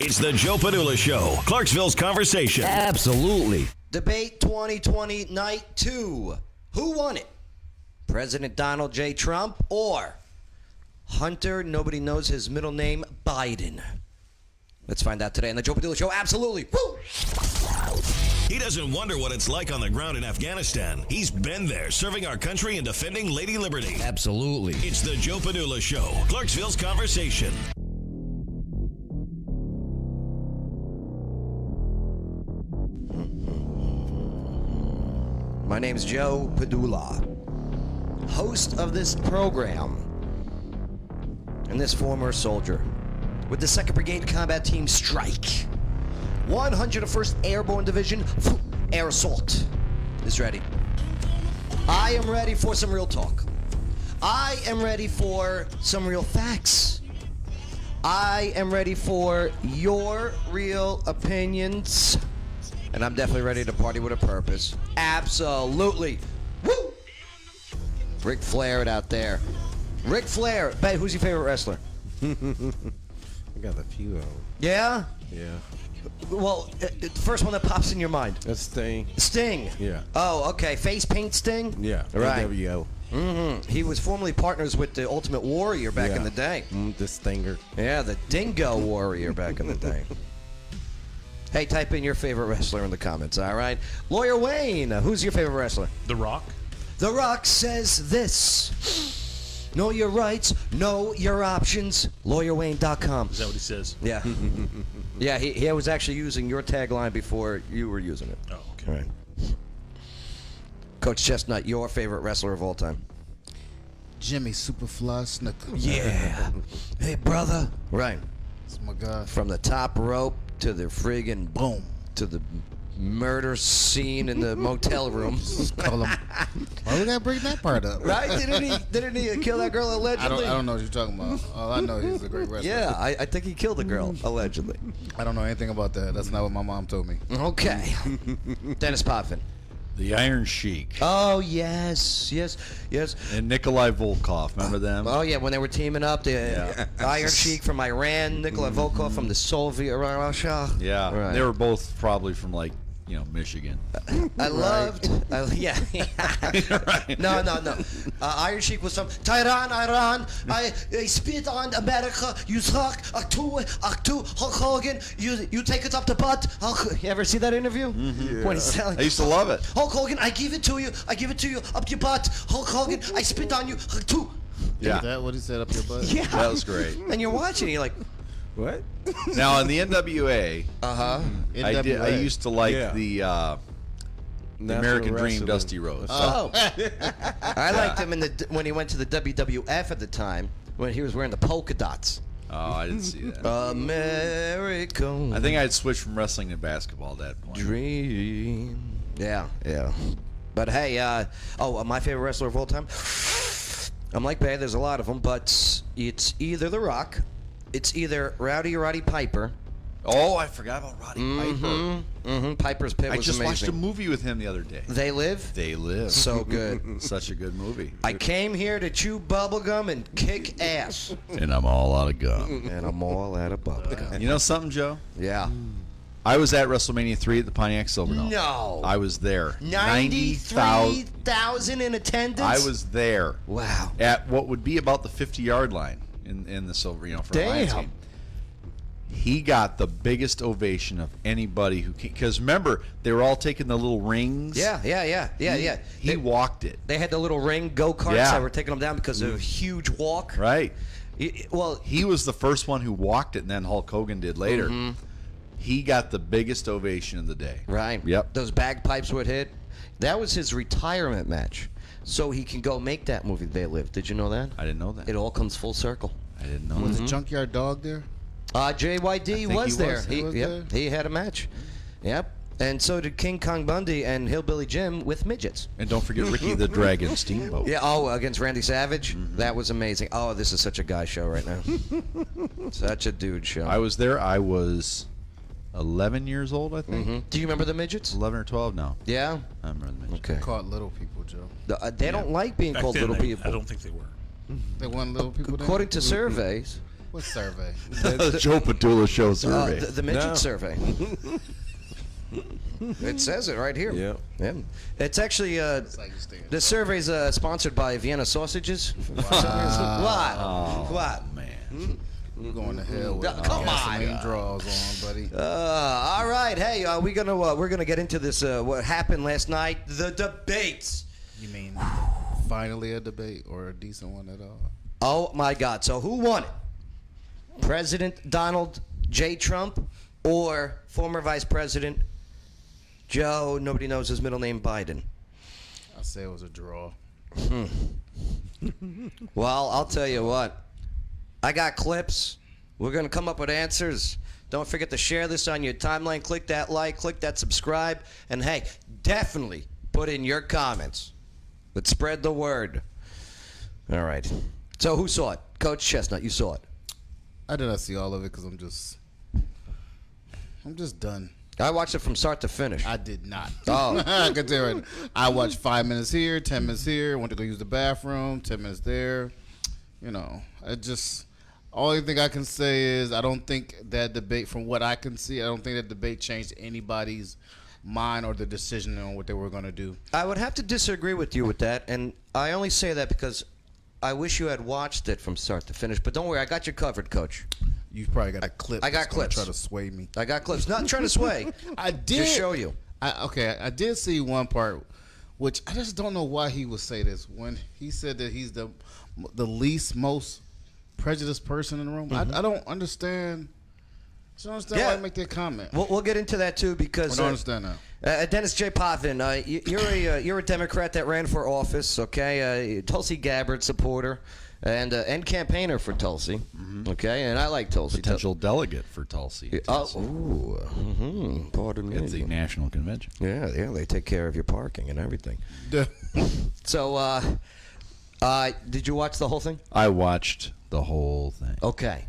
It's the Joe Padula Show, Clarksville's conversation. Absolutely. Debate 2020 Night 2. Who won it? President Donald J. Trump or Hunter, nobody knows his middle name, Biden? Let's find out today on the Joe Padula Show. Absolutely. Woo! He doesn't wonder what it's like on the ground in Afghanistan. He's been there, serving our country and defending Lady Liberty. Absolutely. It's the Joe Padula Show, Clarksville's conversation. My name's Joe Padula, host of this program, and this former soldier with the 2nd Brigade Combat Team Strike. 101st Airborne Division Air Assault is ready. I am ready for some real talk. I am ready for some real facts. I am ready for your real opinions. And I'm definitely ready to party with a purpose. Absolutely. Woo! Ric Flair out there. Ric Flair. Ben, who's your favorite wrestler? I got a few of them. Yeah? Yeah. Well, the first one that pops in your mind. That's Sting. Sting. Yeah. Oh, okay. Face paint Sting? Yeah. Right. AWO. Mm-hmm. He was formerly partners with the Ultimate Warrior back in the day. The Stinger. Yeah, the Dingo Warrior back in the day. Hey, type in your favorite wrestler in the comments, all right? Lawyer Wayne, who's your favorite wrestler? The Rock. The Rock says this. Know your rights, know your options. LawyerWayne.com. Is that what he says? Yeah. Yeah, he was actually using your tagline before you were using it. Oh, okay. All right. Coach Chestnut, your favorite wrestler of all time? Jimmy Superfly Snuka. Yeah. Hey, brother. Right. That's my guy. From the top rope to the friggin' Boom. to the murder scene in the motel room. Call him. Why we gotta bring that part up? Right? Didn't he kill that girl allegedly? I don't know what you're talking about. All I know he's a great wrestler. Yeah, I think he killed the girl allegedly. I don't know anything about that. That's not what my mom told me. Okay. Dennis Potvin. The Iron Sheik Oh yes. and Nikolai Volkov. Remember them? Oh yeah, when they were teaming up, the Iron Sheik from Iran, Nikolai Volkov from the Soviet Russia. Yeah, Right. they were both probably from Michigan. I loved. Yeah. Right. No. Iron Sheik was from Tehran, Iran. I spit on America. You suck. Aktu, Hulk Hogan. You take it up the butt. You ever see that interview? Mm-hmm. When he's telling. I used to love it. Hulk Hogan, I give it to you. Up your butt. Hulk Hogan, I spit on you. Aktu. Yeah, Is that what he said up your butt? Yeah. that was great. And you're watching. You're like, What? Now in the NWA, I NWA. used to like Yeah. the National American Dream, Wrestling. Dusty Rhodes. oh. I liked him when he went to the WWF at the time when he was wearing the polka dots. Oh, I didn't see that. American I think I had switched from wrestling to basketball at that point. dream. Yeah. But hey, my favorite wrestler of all time. I'm like Bay. There's a lot of them, but it's either The Rock, it's either Roddy Piper. Oh, I forgot about Roddy Piper. Mm-hmm. Piper's Pit I was just watched a amazing. movie with him the other day. They Live. They Live. So good. Such a good movie. I came here to chew bubblegum and kick ass. And I'm all out of gum. And I'm all out of bubblegum. You know something, Joe? Yeah. I was at WrestleMania 3 at the Pontiac Silverdome. No. I was there. 93,000 in attendance? I was there Wow. at what would be about the 50-yard line in the Silver, for the Lions Damn. game. He got the biggest ovation of anybody who came. Because remember, they were all taking the little rings. Yeah. He walked it. They had the little ring go-karts Yeah. that were taking them down because of a huge walk. Right. Well, He was the first one who walked it, and then Hulk Hogan did later. Mm-hmm. He got the biggest ovation of the day. right. Yep. Those bagpipes would hit. That was his retirement match. So he can go make that movie, They Live. Did you know that? I didn't know that. It all comes full circle. I didn't know Was that. the Junkyard Dog there? JYD think was he there. was. He was there? He had a match. Yep. And so did King Kong Bundy and Hillbilly Jim with midgets. And don't forget Ricky the Dragon Steamboat. Yeah, against Randy Savage. That was amazing. Oh, this is such a guy show right now. Such a dude show. I was there. I was 11 years old, I think. Do you remember the midgets? 11 or 12 now. Yeah? I remember the midget. Okay. Called little people, Joe. They don't like being Back called then, little I people. don't think they were. They weren't little people. then? According to surveys, What survey? The Joe Padula Show survey. The midget No. survey. It says it right here. Yeah. It's actually It's like you stay in the survey's sponsored by Vienna Sausages. What? Man. You're going to hell with Come gasoline on. draws on, buddy. All right. Hey, we're gonna get into this. What happened last night? The debates. You mean finally a debate or a decent one at all? Oh my God! So who won it? President Donald J. Trump or former Vice President Joe? Nobody knows his middle name. Biden. I say it was a draw. Well, I'll tell you what. I got clips. We're going to come up with answers. Don't forget to share this on your timeline. Click that like, click that subscribe. And hey, definitely put in your comments. Let's spread the word. All right. So who saw it? Coach Chestnut, you saw it. I did not see all of it because I'm just done. I watched it from start to finish. I did not. Oh. I can tell you right now. I watched 5 minutes here, 10 minutes here, went to go use the bathroom, 10 minutes there. You know, only thing I can say is I don't think that debate, from what I can see, I don't think that debate changed anybody's mind or the decision on what they were going to do. I would have to disagree with you with that, and I only say that because I wish you had watched it from start to finish. But don't worry, I got you covered, Coach. You probably got a clip. I got that's gonna clips. Try to sway me. I got clips. Not trying to sway. I did Just show you. I did see one part, which I just don't know why he would say this when he said that he's the least most prejudiced person in the room. I don't understand. I don't understand why he make that comment. We'll get into that too because I don't understand that. Dennis J. Potvin, you're a Democrat that ran for office, okay? Tulsi Gabbard supporter and campaigner for Tulsi, okay? And I like Tulsi. Potential delegate for Tulsi. Pardon me. It's the national convention. Yeah, they take care of your parking and everything. So, did you watch the whole thing? I watched the whole thing. Okay,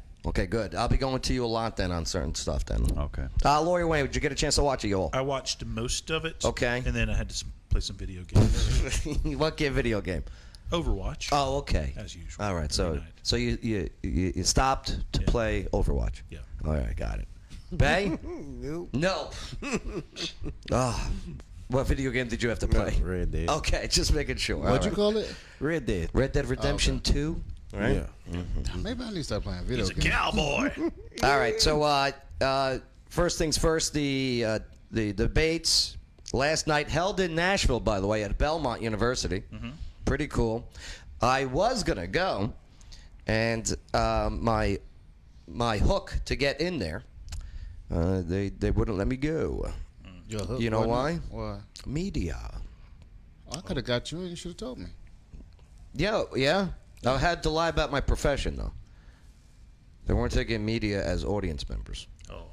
good. I'll be going to you a lot then on certain stuff then. Okay. Lawyer Wayne, did you get a chance to watch it, y'all? I watched most of it. Okay. And then I had to play some video games. What video game? Overwatch. Oh, okay. As usual. All right, every so night. you stopped to play Overwatch. Yeah. All right, got it. Bay? No. What video game did you have to play? Red Dead. Okay, just making sure. What'd All you call it? Red Dead. Red Dead Redemption 2? Right? Yeah. Maybe I need to start playing video He's a games. cowboy. All right, so first things first, the debates last night held in Nashville, by the way, at Belmont University. Pretty cool. I was gonna go, and my hook to get in there, they wouldn't let me go. Your hook, You know wasn't why? it? Why? Media. I could have got you in. You should have told me. Yeah. I had to lie about my profession though. They weren't taking media as audience members. Oh,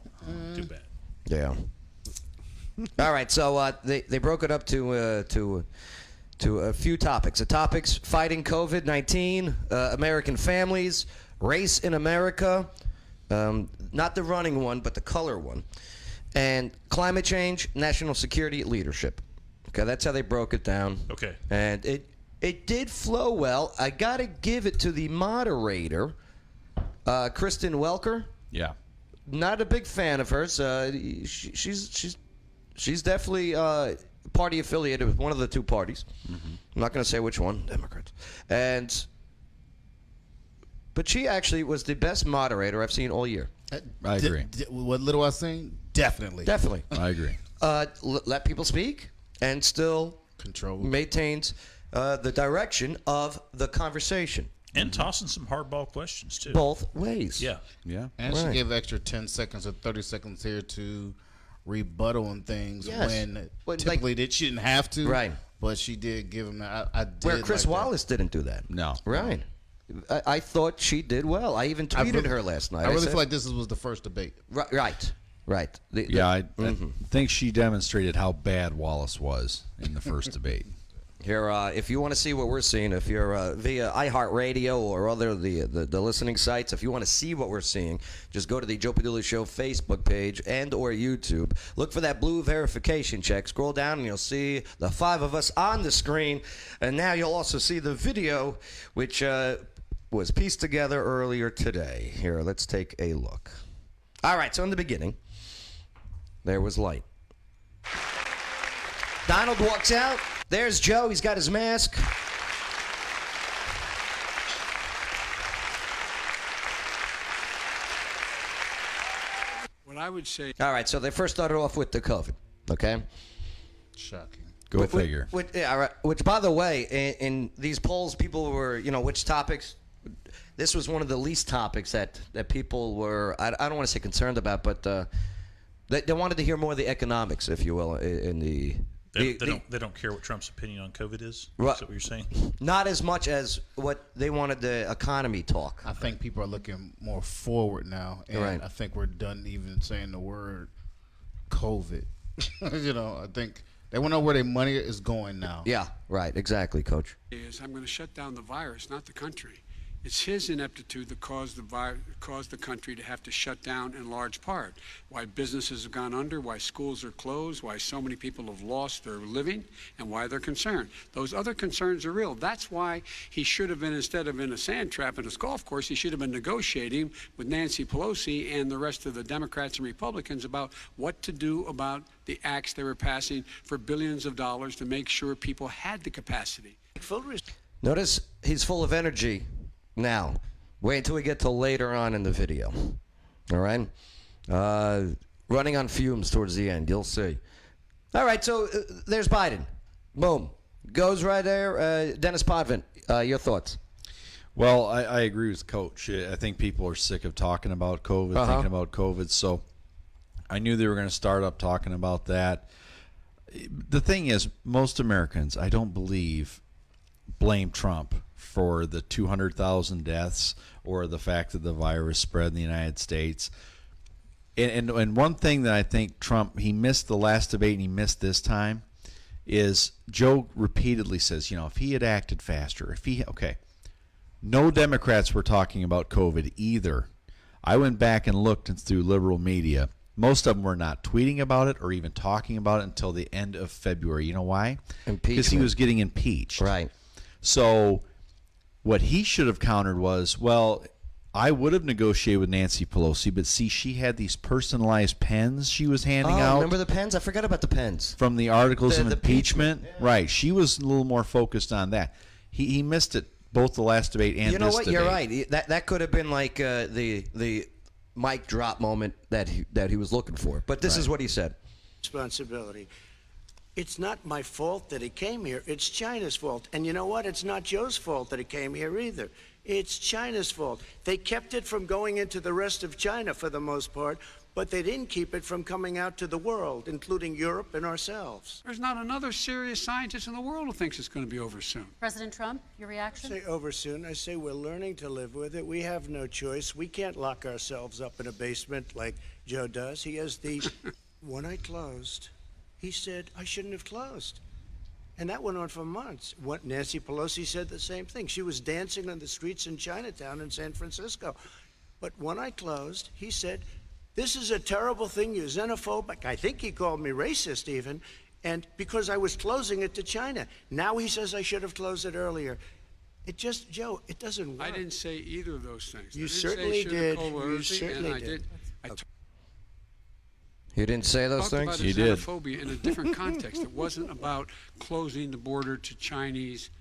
too bad. Yeah. All right, so they broke it up to a few topics. The topics: fighting COVID-19, American families, race in America, not the running one, but the color one, and climate change, national security, leadership. Okay, that's how they broke it down. Okay. And it did flow well. I got to give it to the moderator, Kristen Welker. Yeah. Not a big fan of hers. She's definitely party affiliated with one of the two parties. I'm not going to say which one, Democrats. But she actually was the best moderator I've seen all year. I agree. What little I seen, definitely. Definitely. I agree. Let people speak and still Control. maintains the direction of the conversation. And tossing some hardball questions, too. Both ways. Yeah. Yeah. And Right. she gave extra 10 seconds or 30 seconds here to rebuttal on things Yes. when But, typically she didn't have to. Right. But she did give him that. I did Where Chris like that. Wallace didn't do that. No. Right. I thought she did well. I even tweeted really- her last night. I really said- feel like this was the first debate. Right. Yeah, I think she demonstrated how bad Wallace was in the first debate. Here, if you want to see what we're seeing, if you're via iHeartRadio or other the listening sites, if you want to see what we're seeing, just go to the Joe Padula Show Facebook page and or YouTube. Look for that blue verification check. Scroll down and you'll see the five of us on the screen. And now you'll also see the video, which was pieced together earlier today. Here, let's take a look. All right, so in the beginning, there was light. Donald walks out. There's Joe. He's got his mask. What I would say. All right, so they first started off with the COVID, okay? Shocking. Go figure. Which, by the way, in these polls, people were, which topics. This was one of the least topics that people were, I don't want to say concerned about, but they wanted to hear more of the economics, if you will, in the. They don't care what Trump's opinion on COVID is. Right. Is that what you're saying? Not as much as what they wanted the economy talk. I think people are looking more forward now, and Right. I think we're done even saying the word COVID. I think they want to know where their money is going now. Yeah, right, exactly, Coach. Is I'm going to shut down the virus, not the country. It's his ineptitude that caused the country to have to shut down in large part. Why businesses have gone under, why schools are closed, why so many people have lost their living, and why they're concerned. Those other concerns are real. That's why he should have been, instead of in a sand trap in a golf course, he should have been negotiating with Nancy Pelosi and the rest of the Democrats and Republicans about what to do about the acts they were passing for billions of dollars to make sure people had the capacity. Notice he's full of energy now. Wait until we get to later on in the video. All right? Running on fumes towards the end. You'll see. All right, so there's Biden. Boom. Goes right there. Dennis Podvin, your thoughts? Well, I agree with Coach. I think people are sick of talking about COVID, thinking about COVID. So I knew they were going to start up talking about that. The thing is, most Americans, I don't believe, blame Trump for the 200,000 deaths or the fact that the virus spread in the United States. And one thing that I think Trump, he missed the last debate and he missed this time, is Joe repeatedly says, if he had acted faster, no Democrats were talking about COVID either. I went back and looked through liberal media. Most of them were not tweeting about it or even talking about it until the end of February. You know why? Because he was getting impeached. Right. So what he should have countered was, well, I would have negotiated with Nancy Pelosi, but see, she had these personalized pens she was handing out. Remember the pens? I forgot about the pens. From the articles of the impeachment. Yeah. Right. She was a little more focused on that. He missed it both the last debate and this debate. You know what? You're right. That could have been like the mic drop moment that he was looking for. But this is what he said. Responsibility. It's not my fault that it came here. It's China's fault. And you know what? It's not Joe's fault that it came here either. It's China's fault. They kept it from going into the rest of China for the most part, but they didn't keep it from coming out to the world, including Europe and ourselves. There's not another serious scientist in the world who thinks it's going to be over soon. President Trump, your reaction? I say over soon. I say we're learning to live with it. We have no choice. We can't lock ourselves up in a basement like Joe does. He has the... When I closed, he said I shouldn't have closed. And that went on for months. Nancy Pelosi said the same thing. She was dancing on the streets in Chinatown in San Francisco. But when I closed, he said, this is a terrible thing, you're xenophobic. I think he called me racist even. And because I was closing it to China. Now he says I should have closed it earlier. It just, Joe, it doesn't work. I didn't say either of those things. You I didn't certainly say did. coercion, You certainly and I did. You didn't say those talked things? about xenophobia in a different context. It wasn't about closing the border to Chinese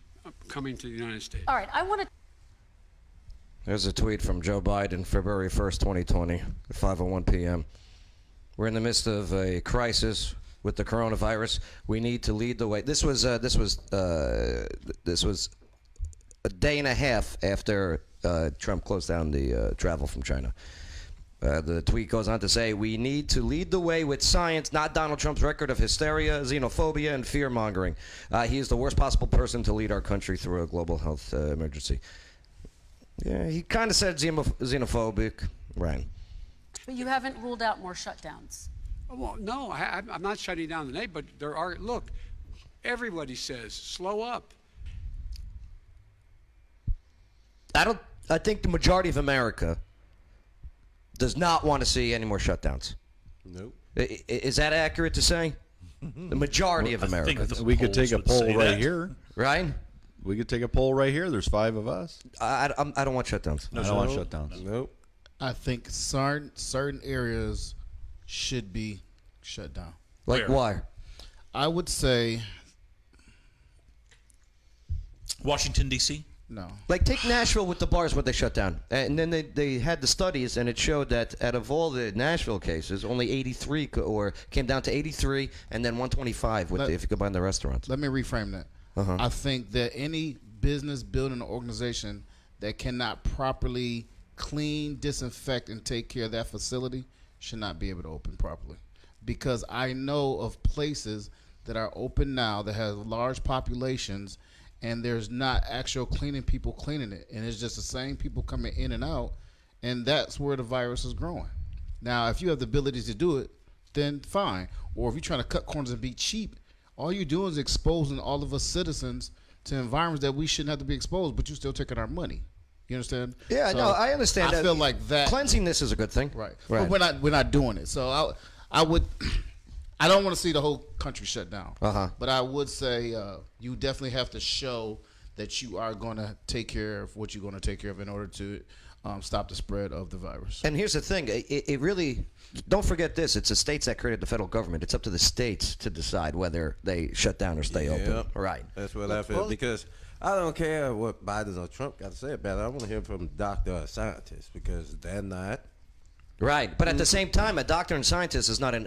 coming to the United States. All right, I want to. There's a tweet from Joe Biden, February 1st, 2020, at 5:01 p.m. We're in the midst of a crisis with the coronavirus. We need to lead the way. This was a day and a half after Trump closed down the travel from China. The tweet goes on to say, we need to lead the way with science, not Donald Trump's record of hysteria, xenophobia, and fear-mongering. He is the worst possible person to lead our country through a global health emergency. Yeah, he kind of said xenophobic, right? But you haven't ruled out more shutdowns. Well, no, I'm not shutting down the name, but there are, look, everybody says, slow up. I think the majority of America does not want to see any more shutdowns. Nope. Is that accurate to say? The majority of America. We could take a poll right here. Right? We could take a poll right here. There's 5 of us. I don't want shutdowns. I don't want shutdowns. Nope. I think certain areas should be shut down. Like Where? why? I would say Washington, D.C.? no. Like take Nashville with the bars where they shut down, and then they had the studies, and it showed that out of all the Nashville cases, only 83 came down to 83, and then 125 if you combine the restaurants. Let me reframe that. I think that any business, building, or organization that cannot properly clean, disinfect, and take care of that facility should not be able to open properly. Because I know of places that are open now that have large populations, and there's not actual cleaning people cleaning it, and it's just the same people coming in and out, and that's where the virus is growing. Now, if you have the ability to do it, then fine. Or if you're trying to cut corners and be cheap, all you're doing is exposing all of us citizens to environments that we shouldn't have to be exposed, but you're still taking our money. You understand? Yeah, So no, I understand. I that. feel like that. Cleansiness is a good thing. Right. Right. But we're not doing it. So I would. I don't want to see the whole country shut down. But I would say you definitely have to show that you are going to take care of what you're going to take care of in order to stop the spread of the virus. And here's the thing: it really don't forget this. It's the states that created the federal government. It's up to the states to decide whether they shut down or stay open. Right. That's what I feel. Because I don't care what Biden or Trump got to say about it. I want to hear from doctor or scientist because they're not. Right. But at the same time, a doctor and scientist is not an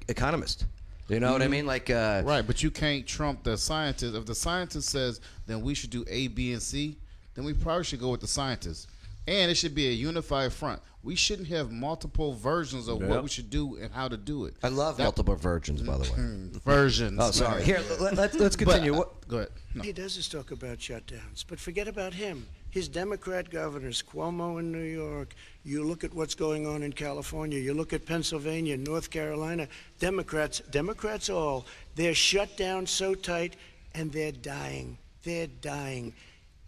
economist. You know what I mean? Like right, but you can't trump the scientist. If the scientist says then we should do A, B, and C, then we probably should go with the scientist. And it should be a unified front. We shouldn't have multiple versions of what we should do and how to do it. I love multiple virgins, by the way. Versions. Oh, sorry. Here, let's continue. Go ahead. No. He does is talk about shutdowns, but forget about him. His Democrat governors, Cuomo in New York, you look at what's going on in California, you look at Pennsylvania, North Carolina, Democrats all, they're shut down so tight and they're dying. They're dying.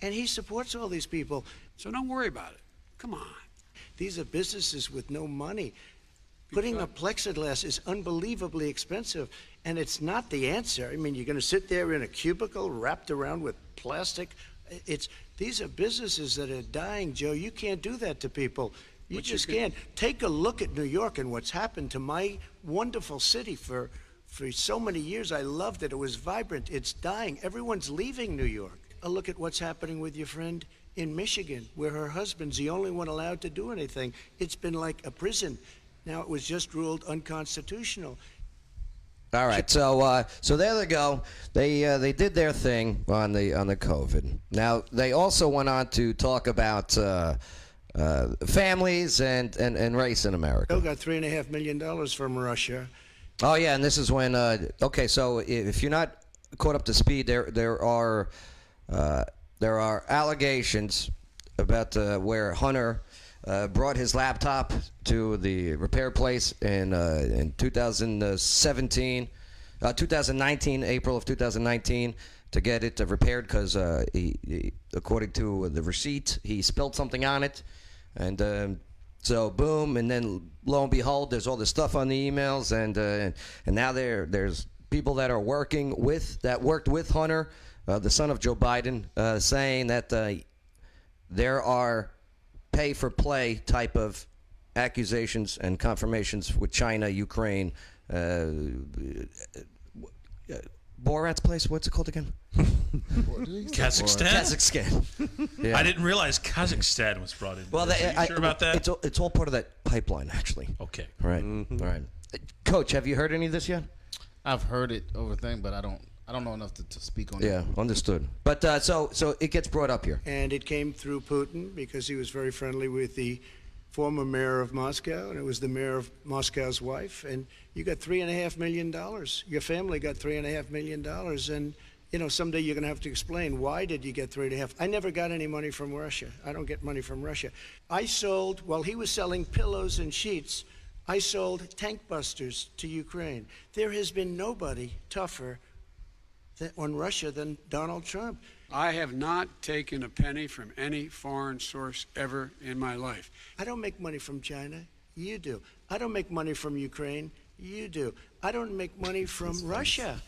And he supports all these people. So don't worry about it. Come on. These are businesses with no money. Putting up plexiglass is unbelievably expensive, and it's not the answer. I mean, you're going to sit there in a cubicle wrapped around with plastic. These are businesses that are dying, Joe. You can't do that to people. You just can't. Take a look at New York and what's happened to my wonderful city for so many years. I loved it. It was vibrant. It's dying. Everyone's leaving New York. A look at what's happening with your friend in Michigan, where her husband's the only one allowed to do anything. It's been like a prison. Now it was just ruled unconstitutional. All right, so there they go. They did their thing on the COVID. Now they also went on to talk about families and race in America. Joe got $3.5 million from Russia. Oh yeah, and this is when. Okay, so if you're not caught up to speed, there are allegations about where Hunter brought his laptop to the repair place in 2019, April of 2019, to get it repaired because he, according to the receipt, he spilled something on it, and so boom, and then lo and behold, there's all this stuff on the emails, and now there's people that worked with Hunter, the son of Joe Biden, saying that there are pay-for-play type of accusations and confirmations with China, Ukraine, Borat's place. What's it called again? Kazakhstan? Kazakhstan. Yeah. I didn't realize Kazakhstan was brought in. Well, Are you sure about that? It's all part of that pipeline, actually. Okay. All right. All right. Coach, have you heard any of this yet? I've heard it over thing, but I don't know enough to speak on it. Yeah, understood. But so it gets brought up here. And it came through Putin because he was very friendly with the former mayor of Moscow, and it was the mayor of Moscow's wife. And you got $3.5 million. Your family got $3.5 million. And, you know, someday you're going to have to explain, why did you get 3.5? I never got any money from Russia. I don't get money from Russia. I sold, while he was selling pillows and sheets, I sold tank busters to Ukraine. There has been nobody tougher on Russia than Donald Trump. I have not taken a penny from any foreign source ever in my life. I don't make money from China. You do. I don't make money from Ukraine. You do. I don't make money from Russia.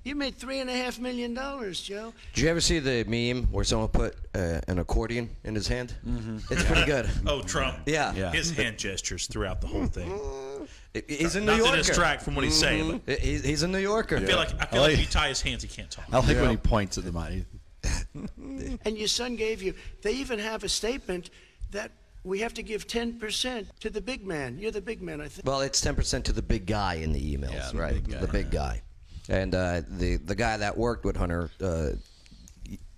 You made $3.5 million, Joe. Did you ever see the meme where someone put an accordion in his hand? Mm-hmm. It's pretty good. Oh, Trump. Yeah. His hand gestures throughout the whole thing. He's a New Not Yorker. to distract from what he's saying, but He's a New Yorker. I feel like if you tie his hands, he can't talk. I like when he points at the money. And your son gave you. They even have a statement that we have to give 10% to the big man. You're the big man, I think. Well, it's 10% to the big guy in the emails, Yeah, the right? big guy, The big guy. And the guy that worked with Hunter,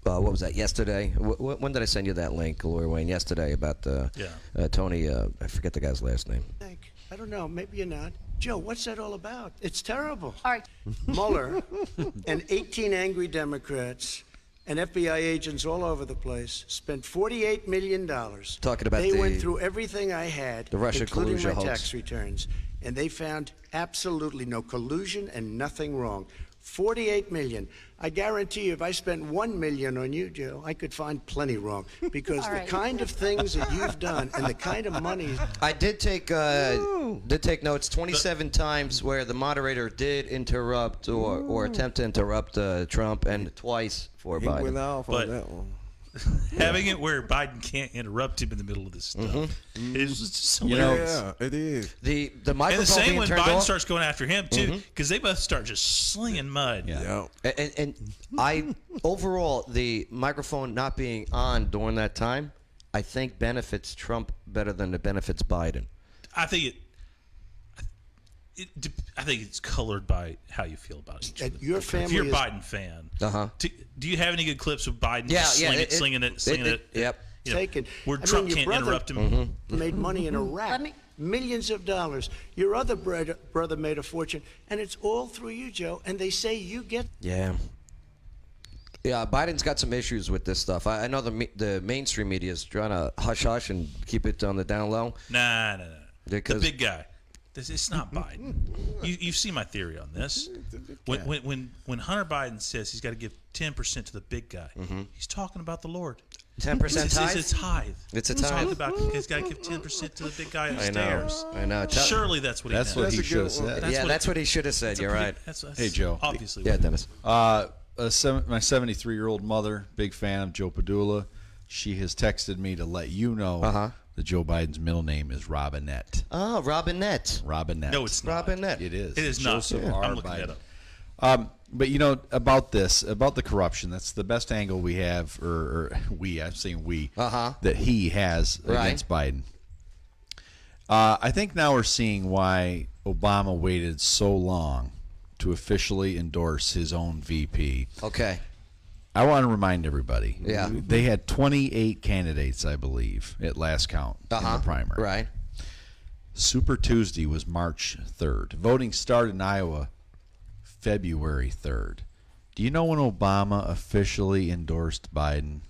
what was that, yesterday? When did I send you that link, Lawyer Wayne? Yesterday about Tony, I forget the guy's last name. I don't know. Maybe you're not. Joe, what's that all about? It's terrible. All right. Mueller and 18 angry Democrats and FBI agents all over the place spent $48 million. Talking about they went through everything I had, the Russia including collusion my hoax. tax returns, and they found absolutely no collusion and nothing wrong. 48 million. I guarantee you, if I spent 1 million on you, Joe, I could find plenty wrong, because All the right. kind of things that you've done and the kind of money. I did take notes 27 times where the moderator did interrupt or attempt to interrupt Trump, and twice for He Biden. went off But- on that one. Having it where Biden can't interrupt him in the middle of this stuff is just hilarious. Yeah, it is. The And microphone the same being when turned Biden off. starts going after him too, because they both start just slinging mud. Yeah. And I overall, the microphone not being on during that time, I think benefits Trump better than it benefits Biden. I think I think it's colored by how you feel about each And other. your If family you're a is- Biden fan, Uh-huh. Do you have any good clips of Biden Yeah, just yeah, slinging it? Yep. You know, Taken. where I mean, Trump your can't brother- interrupt him. Mm-hmm. made money in Iraq. Let me- Millions of dollars. Your other brother made a fortune, and it's all through you, Joe. And they say you get. Yeah. Yeah, Biden's got some issues with this stuff. I know the mainstream media is trying to hush and keep it on the down low. Nah. Because- The big guy. It's not Biden. You see my theory on this. When Hunter Biden says he's got to give 10% to the big guy, he's talking about the Lord. 10% tithe? It's tithe. It's a He's talking tithe. about he's got to give 10% to the big guy I upstairs. know. Surely that's what he That's meant. what he a should have good one. said. That's what he should have said. That's a You're pretty- right. that's Hey, Joe. Obviously. Yeah, Dennis. My 73-year-old mother, big fan of Joe Padula. She has texted me to let you know that Joe Biden's middle name is Robinette. Oh, Robinette. Robinette. No, it's not. Robinette. It is. It is not. Joseph Yeah. R. I'm looking Biden. that up. But you know about the corruption. That's the best angle we have, I'm saying we, that he has against Biden. I think now we're seeing why Obama waited so long to officially endorse his own VP. Okay. I want to remind everybody. Yeah. They had 28 candidates, I believe, at last count in the primary. Right. Super Tuesday was March 3rd. Voting started in Iowa February 3rd. Do you know when Obama officially endorsed Biden?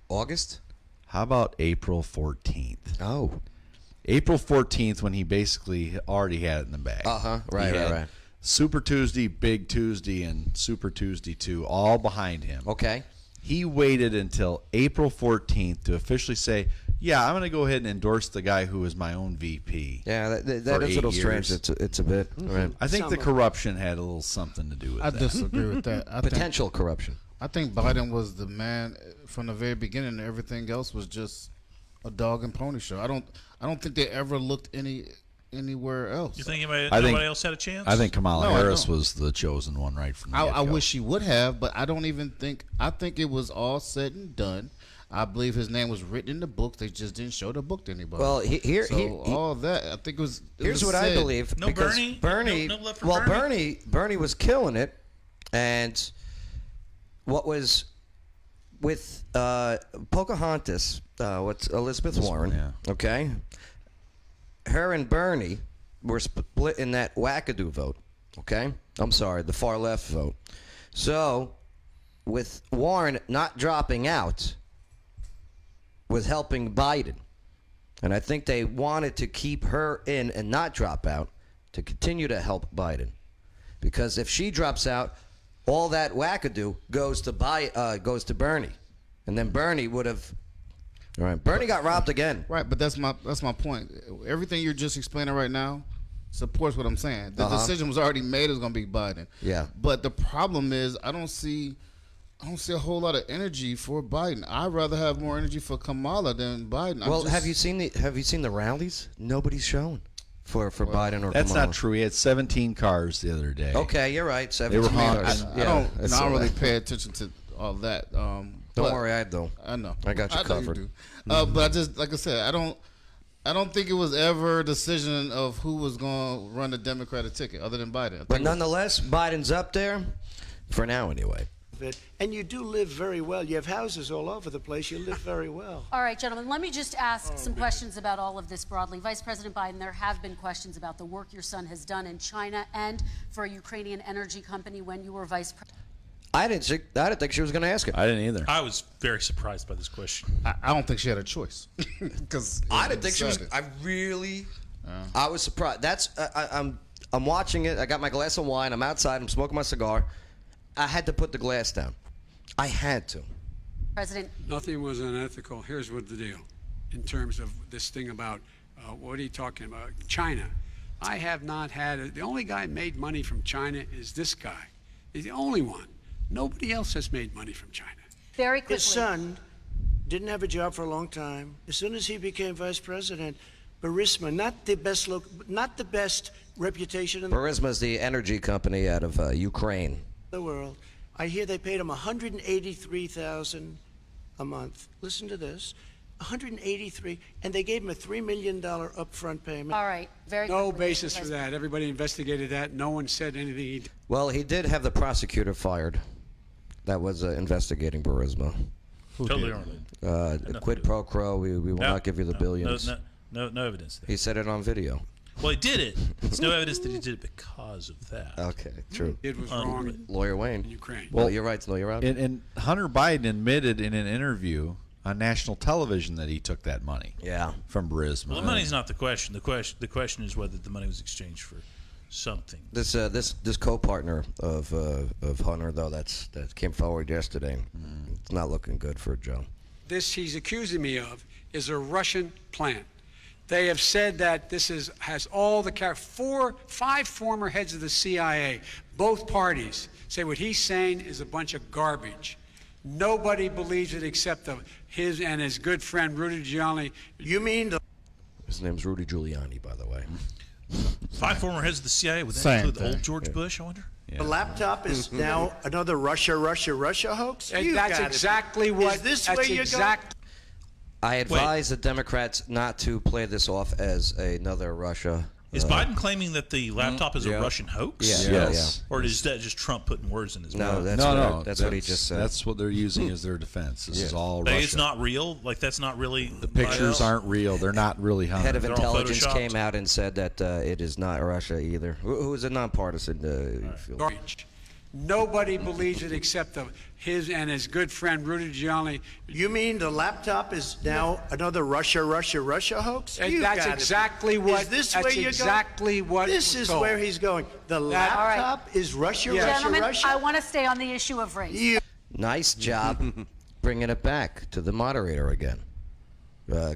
August? How about April 14th? Oh. April 14th, when he basically already had it in the bag. Right, He had right. Super Tuesday, Big Tuesday, and Super Tuesday 2 all behind him. Okay. He waited until April 14th to officially say, yeah, I'm going to go ahead and endorse the guy who is my own VP. Yeah, that for is a 8 little strange. years. It's a bit. Right. I think the corruption had a little something to do with I that. disagree with that. I think, Potential corruption. I think Biden was the man from the very beginning. Everything else was just a dog and pony show. I don't think they ever looked anywhere else. You think nobody I think- else had a chance? I think Kamala No, I Harris don't. was the chosen one right from the I get-go. wish she would have, but I don't even think. I think it was all said and done. I believe his name was written in the book. They just didn't show the book to anybody. Well, all that I think was. Here's was what I said. believe. No because Bernie? Bernie. No love for well, Bernie? Bernie was killing it, and what was with Pocahontas? What's Elizabeth Warren? yeah. Okay. Her and Bernie were split in that wackadoo vote. Okay. I'm sorry, the far left vote. So, with Warren not dropping out, was helping Biden. And I think they wanted to keep her in and not drop out to continue to help Biden. Because if she drops out, all that wackadoo goes to Bernie. And then Bernie would have. All right, Bernie got robbed again. Right, but that's my point. Everything you're just explaining right now, supports what I'm saying. The decision was already made. It was going to be Biden. Yeah. But the problem is, I don't see a whole lot of energy for Biden. I'd rather have more energy for Kamala than Biden. Have you seen the rallies? Nobody's showing for Biden or That's Kamala. not true. He had 17 cars the other day. Okay, you're right. They were 17 hung. cars. I don't really pay attention to all that. Don't worry, I don't. I know. I got you know covered. do. But I just, like I said, I don't think it was ever a decision of who was going to run the Democratic ticket other than Biden. But nonetheless, Biden's up there for now, anyway. And you do live very well. You have houses all over the place. You live very well. All right, gentlemen, let me just ask some questions about all of this broadly. Vice President Biden, there have been questions about the work your son has done in China and for a Ukrainian energy company when you were vice president. I didn't think she was going to ask it. I didn't either. I was very surprised by this question. I don't think she had a choice. Because I didn't think she was. I was surprised. I'm watching it. I got my glass of wine. I'm outside. I'm smoking my cigar. I had to put the glass down. I had to. President. Nothing was unethical. Here's what the deal in terms of this thing about what are you talking about? China. I have not had the only guy made money from China is this guy. He's the only one. Nobody else has made money from China. Very quickly. His son didn't have a job for a long time. As soon as he became vice president, Burisma, not the best reputation in Burisma is the energy company out of Ukraine. the world. I hear they paid him $183,000 a month. Listen to this. 183, and they gave him a $3 million upfront payment. All right, very No quickly, basis Vice for that. Everybody investigated that. No one said anything. He did. Well, he did have the prosecutor fired. That was investigating Burisma. Totally unrelated. Quid pro quo. We will not give you the billions. No evidence there. He said it on video. Well, he did it. There's no evidence that he did it because of that. Okay, true. It was wrong in Lawyer Wayne. Ukraine. Well, you're right. No, you're right. And Hunter Biden admitted in an interview on national television that he took that money. Yeah. From Burisma. Well, the money's not the question. The question is whether the money was exchanged for something. This co-partner of Hunter though that came forward yesterday. It's not looking good for Joe. This he's accusing me of is a Russian plant. They have said that this has all the 5 former heads of the CIA, both parties, say what he's saying is a bunch of garbage. Nobody believes it except his and his good friend Rudy Giuliani. You mean the His name's Rudy Giuliani, by the way. 5 former heads of the CIA. Would that Same include thing. old George Bush? I wonder. The laptop is now another Russia hoax? And You that's gotta be- exactly what. Is this that's where you're exact, I advise the Democrats not to play this off as another Russia. Is Biden claiming that the laptop is a Russian hoax? Yeah, Yes. Or is that just Trump putting words in his No, mouth? that's what he just said. That's what they're using as their defense. This is all Like, Russia. it's not real. Like that's not really. The pictures aren't real. They're not really Hunter. Head of They're all intelligence photoshopped. came out and said that it is not Russia either. Who is a nonpartisan? Field? garbage. Nobody believes it except his and his good friend Rudy Giuliani. You mean the laptop is now another Russia hoax? And You that's gotta be- exactly what. Is this that's where you're exactly going? what. This was is told. where he's going. The laptop is Russia. Gentlemen, Russia. I want to stay on the issue of race. You Nice job bringing it back to the moderator again,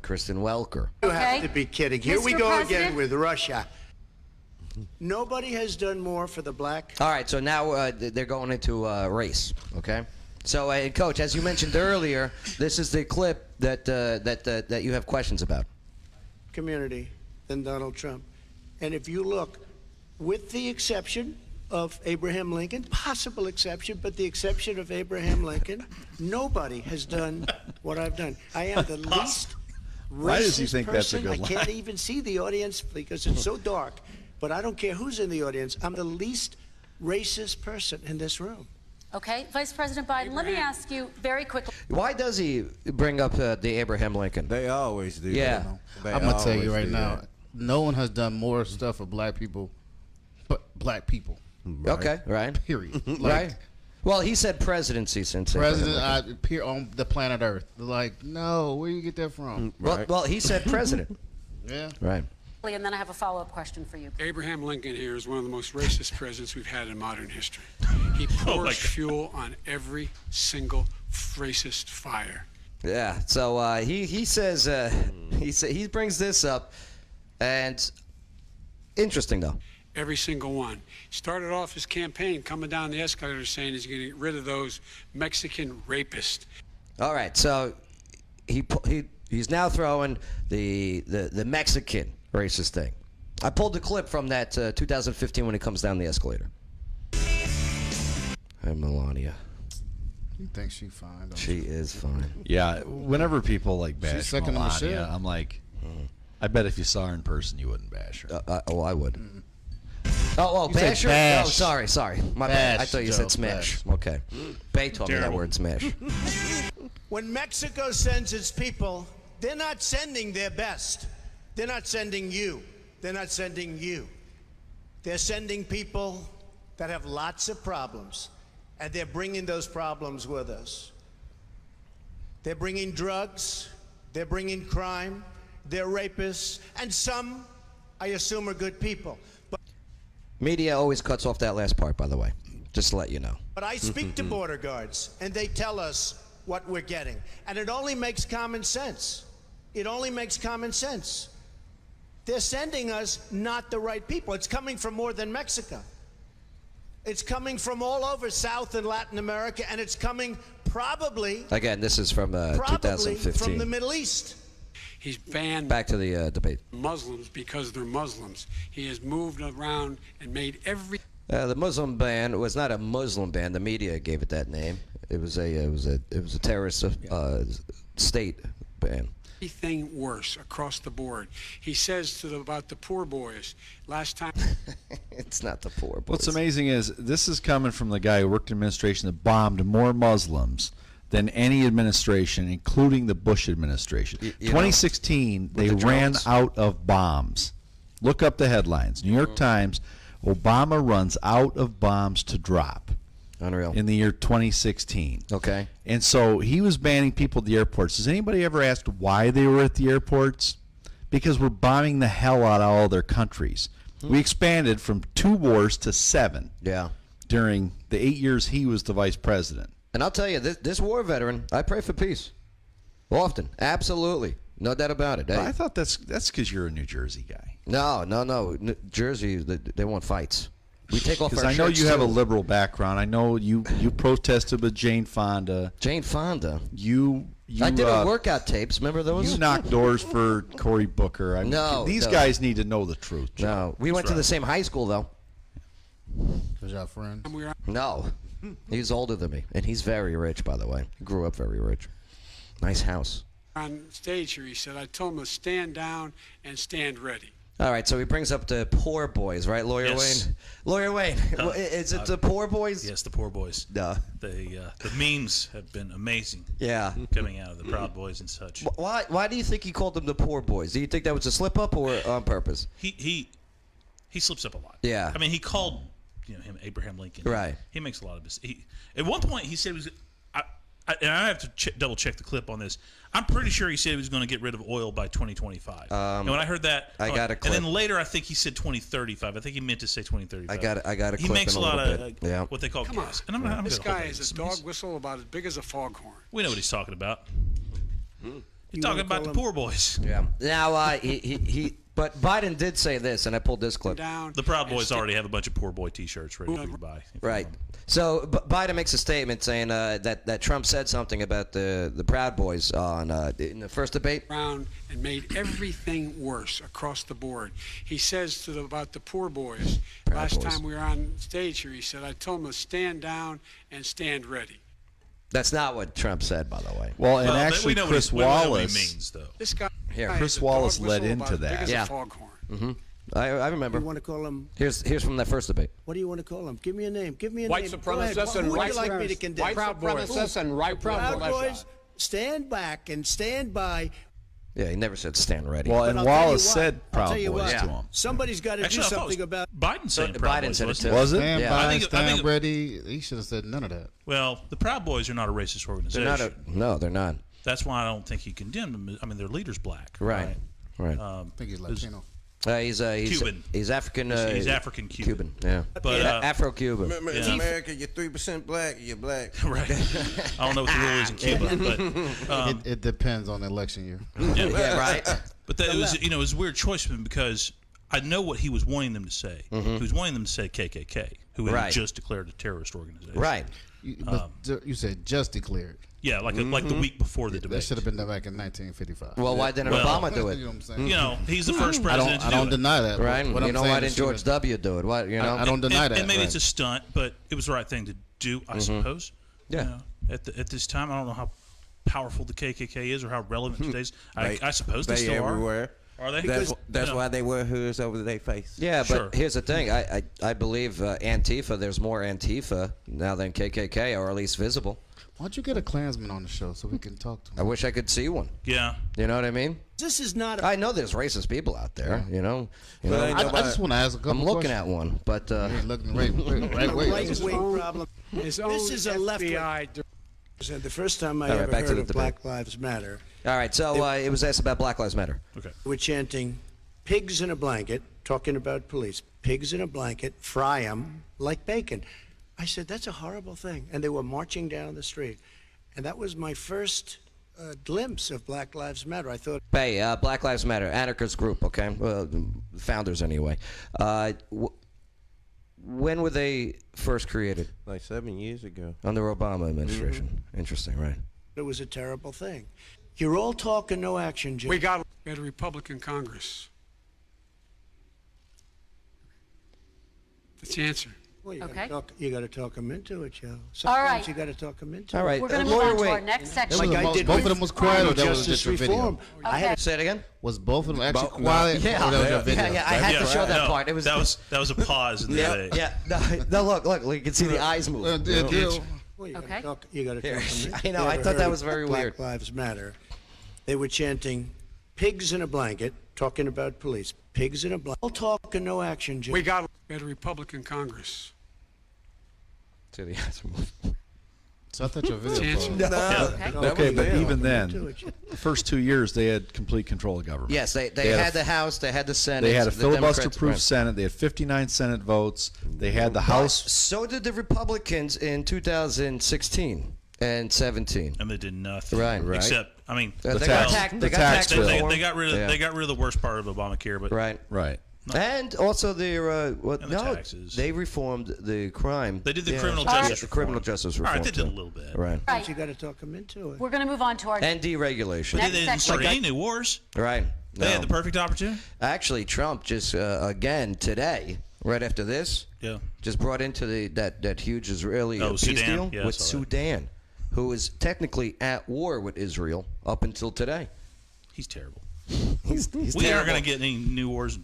Kristen Welker. have Okay. to be kidding. Here we Mr. go President? again with Russia. Nobody has done more for the black. All right, so now they're going into race. Okay, so Coach, as you mentioned earlier, this is the clip that you have questions about. Community than Donald Trump. And if you look, with the exception of Abraham Lincoln, possible exception, but the exception of Abraham Lincoln, nobody has done what I've done. I am the least Why does he racist think that's a person. good I can't line? even see the audience because it's so dark. But I don't care who's in the audience. I'm the least racist person in this room. Okay, Vice President Biden, let me ask you very quickly. Why does he bring up the Abraham Lincoln? They always do. Yeah. They I'm gonna tell you always right do now, that. no one has done more stuff for black people, but black people. Okay, right. Period. Like, Right. Well, he said presidency since President, Abraham Lincoln. appear on the planet Earth. They're like, no, where you get that from? Well, he said president. Yeah. Right. And then I have a follow-up question for you. Abraham Lincoln here is one of the most racist presidents we've had in modern history. He pours fuel on every single racist fire. Yeah. So he says he brings this up, and Interesting, though. Every single one. Started off his campaign coming down the escalator saying he's going to get rid of those Mexican rapists. All right, so he's now throwing the Mexican racist thing. I pulled the clip from that 2015 when he comes down the escalator. Hey, Melania. You think she fine? Don't She you? is fine. Yeah, whenever people like bash She's second on the shit. Melania, I'm like, I bet if you saw her in person, you wouldn't bash her. I would. Oh, You said bash her? bash. Oh, sorry. My bad. I Bash, thought you Joe, said smash. Okay. Bay taught me that Terrible. word, smash. When Mexico sends its people, they're not sending their best. They're not sending you. They're not sending you. They're sending people that have lots of problems, and they're bringing those problems with us. They're bringing drugs, they're bringing crime, they're rapists, and some, I assume, are good people. Media always cuts off that last part, by the way. Just to let you know. But I speak to border guards, and they tell us what we're getting. And it only makes common sense. It only makes common sense. They're sending us not the right people. It's coming from more than Mexico. It's coming from all over South and Latin America, and it's coming probably Again, this is from from the 2015. Middle East. He's banned Back to the debate. Muslims because they're Muslims. He has moved around and made every The Muslim ban was not a Muslim ban. The media gave it that name. It was a terrorist state ban. everything worse across the board. He says about the poor boys. Last time It's not the poor boys. What's amazing is this is coming from the guy who worked in administration that bombed more Muslims than any administration, including the Bush administration. You 2016, they the ran drones. out of bombs. Look up the headlines. New York Times, Obama runs out of bombs to drop Unreal. in the year 2016. Okay. And so he was banning people at the airports. Has anybody ever asked why they were at the airports? Because we're bombing the hell out of all their countries. We expanded from 2 wars to 7 Yeah. during the 8 years he was the vice president. And I'll tell you, this war veteran, I pray for peace. Often. Absolutely. No doubt about it. Hey. I thought that's because you're a New Jersey guy. No. Jersey, they want fights. We take off Because our I know shirts, you have a too. liberal background. I know you protested with Jane Fonda. Jane Fonda. You I did her workout tapes. Remember those? You knocked doors for Cory Booker. I mean, No, these no. guys need to know the truth. Joe. No. We went to the same high school, though. Because y'all friends. we were No. He's older than me. And he's very rich, by the way. He grew up very rich. Nice house. on stage here, he said, I told him to stand down and stand ready. All right, so he brings up the poor boys, right, Lawyer Yes. Wayne? Lawyer Wayne, is it the poor boys? Yes, the poor boys. Duh. The memes have been amazing. Yeah. Coming out of the Proud Boys and such. Why do you think he called them the poor boys? Do you think that was a slip up or on purpose? He slips up a lot. Yeah. I mean, he called him Abraham Lincoln. Right. He makes a lot of mistakes. At one point, he said he was. And I have to double check the clip on this. I'm pretty sure he said he was going to get rid of oil by 2025. And when I heard that, I got a clip. And then later, I think he said 2035. I think he meant to say 2035. I got a He clip makes in a a lot little of bit. Yeah. what they call Come on. gas. And I'm This gonna hold guy that. is a dog whistle about as big as a foghorn. We know what he's talking about. You He's talking wanna about call the him- poor boys. Yeah. Now but Biden did say this, and I pulled this clip. Down. The Proud and Boys sta- already have a bunch of poor boy T-shirts ready for you to buy. if you Right. want. So Biden makes a statement saying that Trump said something about the Proud Boys on in the first debate. Around and made everything worse across the board. He says about the poor boys. Last boys. time we were on stage here, he said, I told him to stand down and stand ready. That's not what Trump said, by the way. Well, and Well, actually, we know Chris we know what he Wallace. means, though. This guy, Here, Chris is a dog Wallace led whistle into about as that. big as Yeah. a foghorn. I remember. You want to call him? Here's from that first debate. What do you want to call him? Give me a name. Give me a White name. Go ahead. supremacists and Who would right you like me to condemn? White supremacists and right Proud Boys. Boys, stand back and stand by. Yeah, he never said stand ready. Well, But and I'll tell you Wallace what. said I'll Proud tell you Boys what. to him. Somebody's got to do Actually, I thought it something was about. Biden saying Proud Biden Boys, said it wasn't too. Was it? Stand Yeah. by, I think- stand ready. He should have said none of that. Well, the Proud Boys are not a racist they're organization. not. No, they're not. That's why I don't think he condemned them. I mean, their leader's black. Right. Right. I think he's Latino. He's Cuban. He's African. He's African Cuban. Yeah. But Afro-Cuban. Remember, in Yeah. America, you're 3% black, you're black. right. I don't know what the rule is in Cuba, but It depends on the election year. Yeah. Right. but that it was it was a weird choice for him because I know what he was wanting them to say. He was wanting them to say KKK, who had Right. just declared a terrorist organization. Right. You said just declared. Yeah, like the week before the debate. That should have been done back in 1955. Well, why didn't Well, Obama do it? You know what I'm saying? You know, he's the first I president don't to do deny that. Right. What You I'm know, saying why is didn't she George was- W. do it? Why, you know? I don't deny that. And maybe Right. it's a stunt, but it was the right thing to do, I suppose. Yeah. You know, at this time, I don't know how powerful the KKK is or how relevant today's. I suppose they still everywhere. are. They? That's You know. why they wear hoods over their face. Yeah, but Sure. here's the thing. I believe Antifa, there's more Antifa now than KKK, or at least visible. Why don't you get a Klansman on the show so we can talk to him? I wish I could see one. Yeah. You know what I mean? This is not a I know there's racist people out there, you know. You But know, ain't I just want to ask a couple I'm looking questions. at one, but Ain't looking right way. right-wing problem. His own This is a left-wing. FBI And the first time I All right, ever back to heard the of debate. Black Lives Matter, all right. So it was asked about Black Lives Matter. Okay. we're chanting pigs in a blanket, talking about police. Pigs in a blanket, fry them like bacon. I said, that's a horrible thing. And they were marching down the street. And that was my first glimpse of Black Lives Matter. I thought, Hey, Black Lives Matter, anarchist group, okay? Well, founders anyway. When were they first created? Like 7 years ago. Under Obama administration. Interesting, right? it was a terrible thing. You're all talk and no action, Jim. We got a Republican Congress. That's the answer. Well, you Okay. got to talk them into it, Joe. All Sometimes right. you got to talk them into All it. right. We're going to lawyer move on to our Wade. next That section. was Like I did both with of them was quiet, or that was justice just your reform. video? I had Say it again? Was both of them actually Both- quiet? Yeah. Or that was your video? Yeah, I had to show that no, part. It was that was a pause in the Yeah, debate. yeah. No, look, you can see the eyes move. Well, you Okay. got to Here, talk. I know, I thought that was very weird. Black Lives Matter. They were chanting, "Pigs in a blanket," talking about police. Pigs in a blanket. All talk and no action, Jim. We got a Republican Congress. See the eyes move. So I thought your video Chance. paused. Okay, but even then, Do it, Jim. the first 2 years they had complete control of government. Yes, they had had the House, they had the Senate. They had a the Democrats- filibuster-proof right. Senate. They had 59 Senate votes. They had the But House. so did the Republicans in 2016 and 17. And they did nothing. Right. Except, I mean, They The got tax- tax, the they got tax tax bill. reform. they got rid of Yeah. they got rid of the worst part of Obamacare, but Right. Right. And also the And the taxes. they reformed the crime. They did the Yeah. criminal Yeah, justice the criminal reform. justice all reform. right, they did a too. little bit. Right. Right. You got to talk them into it. We're going to move on to our And deregulation. But Next they didn't section. start any new wars. Right. They had No. the perfect opportunity. Actually, Trump just again today, right after this, Yeah. just brought into that huge Israeli peace Sudan. deal Yeah, I with saw that. Sudan, who is technically at war with Israel up until today. He's terrible. He's We aren't terrible. going to get any new wars.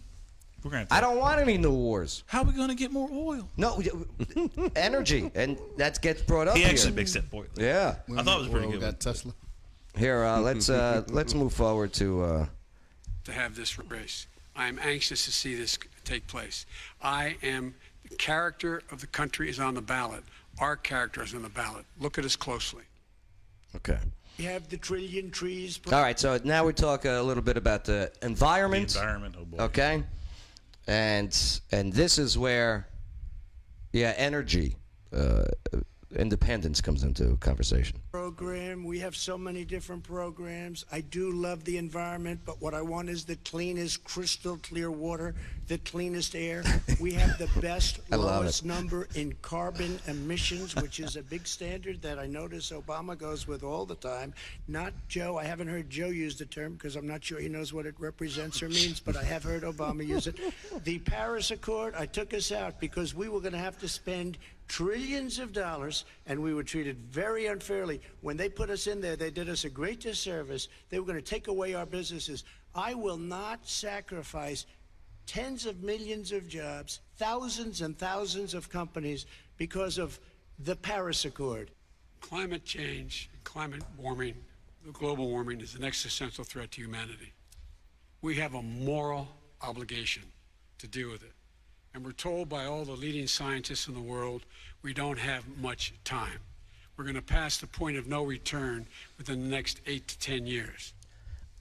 We're going to. I don't want any new wars. How are we going to get more oil? No, energy, and that gets brought up He here. actually makes that point. Yeah. I thought it was pretty We good. got Tesla. Here, let's move forward to. To have this race. I am anxious to see this take place. The character of the country is on the ballot. Our character is on the ballot. Look at us closely. Okay. You have the trillion trees. All right. So now we talk a little bit about the The environment. environment. Oh boy. Okay. And this is where, yeah, energy independence comes into conversation. Program. We have so many different programs. I do love the environment, but what I want is the cleanest, crystal clear water, the cleanest air. We have the best, I love lowest it. number in carbon emissions, which is a big standard that I notice Obama goes with all the time. Not Joe. I haven't heard Joe use the term because I'm not sure he knows what it represents or means, but I have heard Obama use it. The Paris Accord, I took us out because we were going to have to spend trillions of dollars, and we were treated very unfairly. When they put us in there, they did us a great disservice. They were going to take away our businesses. I will not sacrifice tens of millions of jobs, thousands and thousands of companies because of the Paris Accord. Climate change, climate warming, global warming is an existential threat to humanity. We have a moral obligation to deal with it. And we're told by all the leading scientists in the world we don't have much time. We're going to pass the point of no return within the next 8 to 10 years.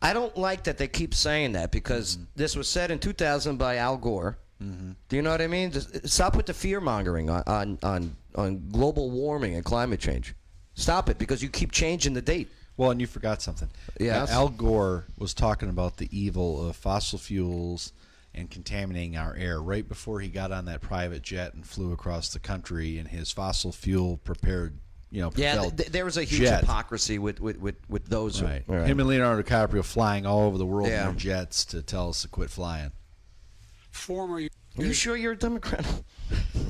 I don't like that they keep saying that because this was said in 2000 by Al Gore. Do you know what I mean? Just stop with the fear mongering on global warming and climate change. Stop it because you keep changing the date. Well, and you forgot something. Yes. Al Gore was talking about the evil of fossil fuels and contaminating our air right before he got on that private jet and flew across the country in his fossil fuel prepared, Yeah, propelled there was a huge jet. hypocrisy with those. Right. Right. Him and Leonardo DiCaprio flying all over the world Yeah. in their jets to tell us to quit flying. Former Are you sure you're a Democrat?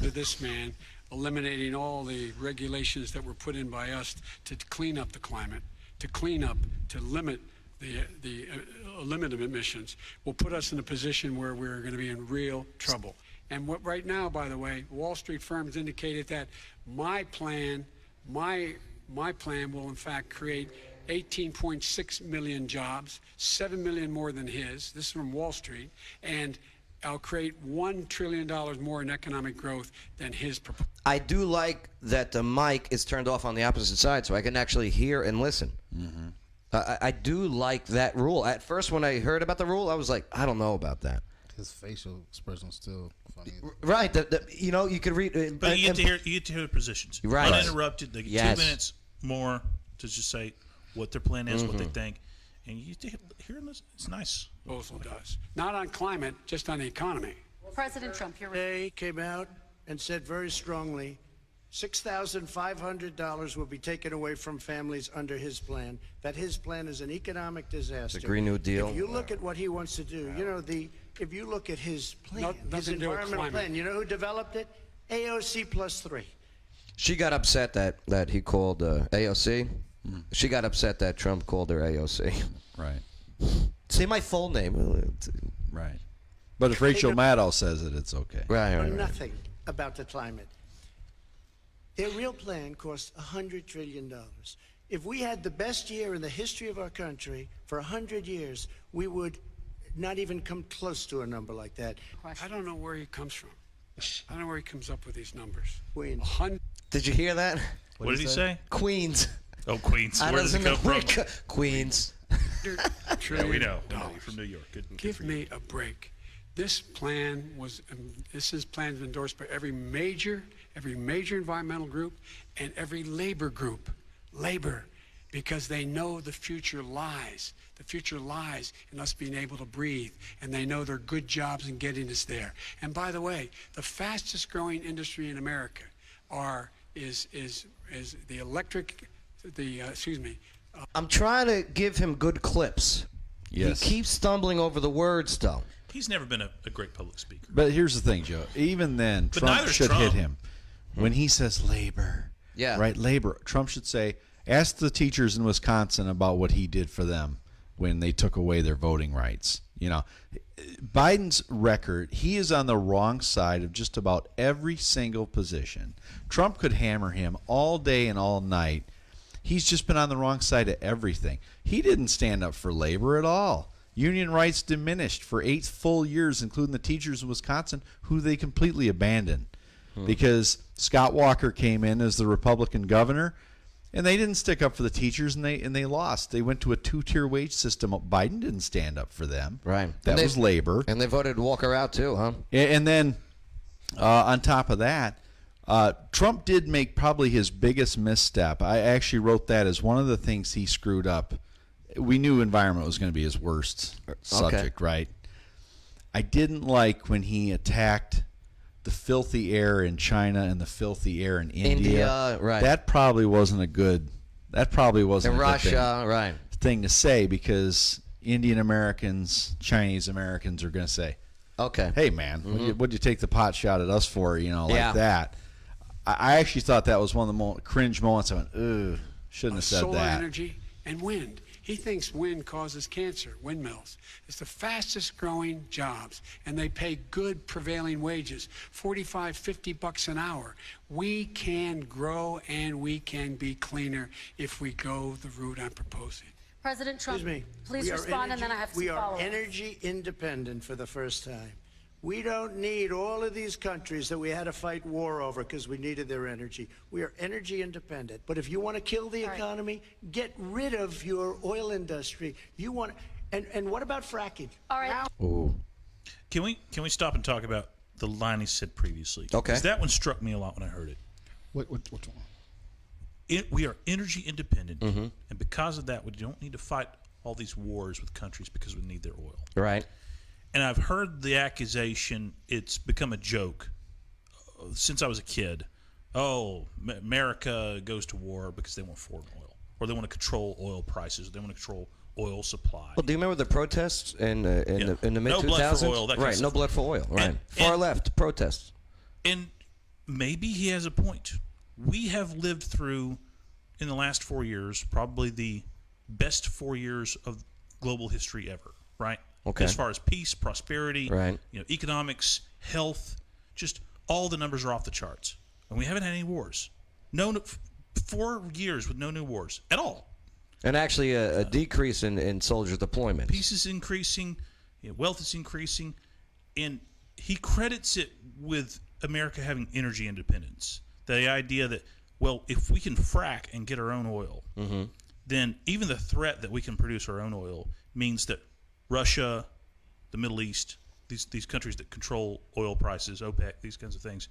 to this man, eliminating all the regulations that were put in by us to clean up the climate, to limit the limit of emissions, will put us in a position where we're going to be in real trouble. And what right now, by the way, Wall Street firms indicated that my plan will in fact create 18.6 million jobs, 7 million more than his. This is from Wall Street, and I'll create $1 trillion more in economic growth than his proposal. I do like that the mic is turned off on the opposite side, so I can actually hear and listen. Mm-hmm. I do like that rule. At first, when I heard about the rule, I was like, I don't know about that. His facial expression was still funny. Right. You could read. But you get to hear the positions. Right. Uninterrupted. They get Yes. 2 minutes more to just say what their plan is, what they think. And you get to hear this. It's nice. Proposal does. Not on climate, just on the economy. President Trump, you're Today came out and said very strongly, $6,500 will be taken away from families under his plan. That his plan is an economic disaster. The Green New Deal. If you look at what he wants to do, if you look at his plan, his nothing to do with environmental climate. plan, you know who developed it? AOC +3. She got upset that he called AOC. She got upset that Trump called her AOC. Right. Say my full name. Right. But if Rachel Maddow says it, it's okay. Right. Nothing about the climate. Their real plan cost $100 trillion. If we had the best year in the history of our country for 100 years, we would not even come close to a number like that. I don't know where he comes from. I don't know where he comes up with these numbers. Queens. 100 Did you hear that? What did he say? Queens. Oh, Queens. I Where does it come from? Queens. Yeah, trillion we know. dollars. From New York. Good Give for you. me a break. This plan is endorsed by every major environmental group and every labor group. Labor, because they know the future lies. The future lies in us being able to breathe, and they know there are good jobs in getting us there. And by the way, the fastest growing industry in America is the electric. I'm trying to give him good clips. Yes. He keeps stumbling over the words, though. He's never been a great public speaker. But here's the thing, Joe. Even then, But Trump neither's should Trump. hit him. When he says labor, Yeah. right, labor, Trump should say, ask the teachers in Wisconsin about what he did for them when they took away their voting rights. You know, Biden's record, he is on the wrong side of just about every single position. Trump could hammer him all day and all night. He's just been on the wrong side of everything. He didn't stand up for labor at all. Union rights diminished for 8 full years, including the teachers in Wisconsin, who they completely abandoned. Because Scott Walker came in as the Republican governor, and they didn't stick up for the teachers, and they lost. They went to a 2-tier wage system. Biden didn't stand up for them. Right. That was labor. And they voted Walker out, too, huh? And then on top of that, Trump did make probably his biggest misstep. I actually wrote that as one of the things he screwed up. We knew environment was going to be his worst subject, right? I didn't like when he attacked the filthy air in China and the filthy air in India. Right. That probably wasn't a good. That probably wasn't In a good Russia, right. thing to say, because Indian Americans, Chinese Americans are going to say, Okay. "Hey, man, what'd you take the pot shot at us for?" You know, like Yeah. that. I actually thought that was one of the cringe moments. I went, "Ugh, shouldn't have said solar that." energy and wind. He thinks wind causes cancer, windmills. It's the fastest growing jobs, and they pay good prevailing wages, $45, $50 an hour. We can grow and we can be cleaner if we go the route I'm proposing. President Trump, Excuse me. please We are respond, and then I have some We are follow-ups. energy independent for the first time. We don't need all of these countries that we had to fight war over because we needed their energy. We are energy independent. But if you want to kill the All right. economy, get rid of your oil industry. You want, and what about fracking? All right. Can we stop and talk about the line he said previously? Okay. 'Cause that one struck me a lot when I heard it. Which one? We are energy independent, and because of that, we don't need to fight all these wars with countries because we need their oil. Right. And I've heard the accusation, it's become a joke since I was a kid. Oh, America goes to war because they want foreign oil, or they want to control oil prices, or they want to control oil supply. Well, do you remember the protests in the mid-2000s? No blood for oil, that kind of right, no stuff. blood for oil. Right, far left protests. And maybe he has a point. We have lived through, in the last 4 years, probably the best 4 years of global history ever, right? Okay. As far as peace, prosperity, Right. Economics, health, just all the numbers are off the charts. And we haven't had any wars. 4 years with no new wars at all. And actually a decrease in soldier deployments. Peace is increasing, wealth is increasing, and he credits it with America having energy independence. The idea that, well, if we can frack and get our own oil, then even the threat that we can produce our own oil means that Russia, the Middle East, these countries that control oil prices, OPEC, these kinds of things,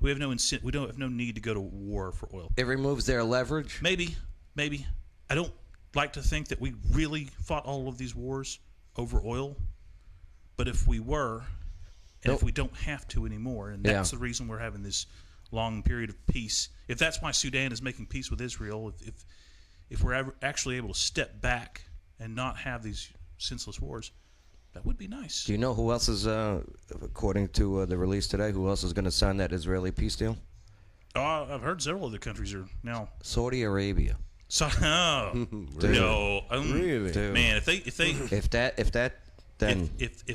we have we don't have no need to go to war for oil. It removes their leverage. Maybe. I don't like to think that we really fought all of these wars over oil, but if we were, and if we don't have to anymore, and that's the reason we're having this long period of peace. If that's why Sudan is making peace with Israel, if we're actually able to step back and not have these senseless wars, that would be nice. Do you know who else is, according to the release today, who else is going to sign that Israeli peace deal? Oh, I've heard several other countries are now. Saudi Arabia. So, Dude. no, Really? Dude. man, if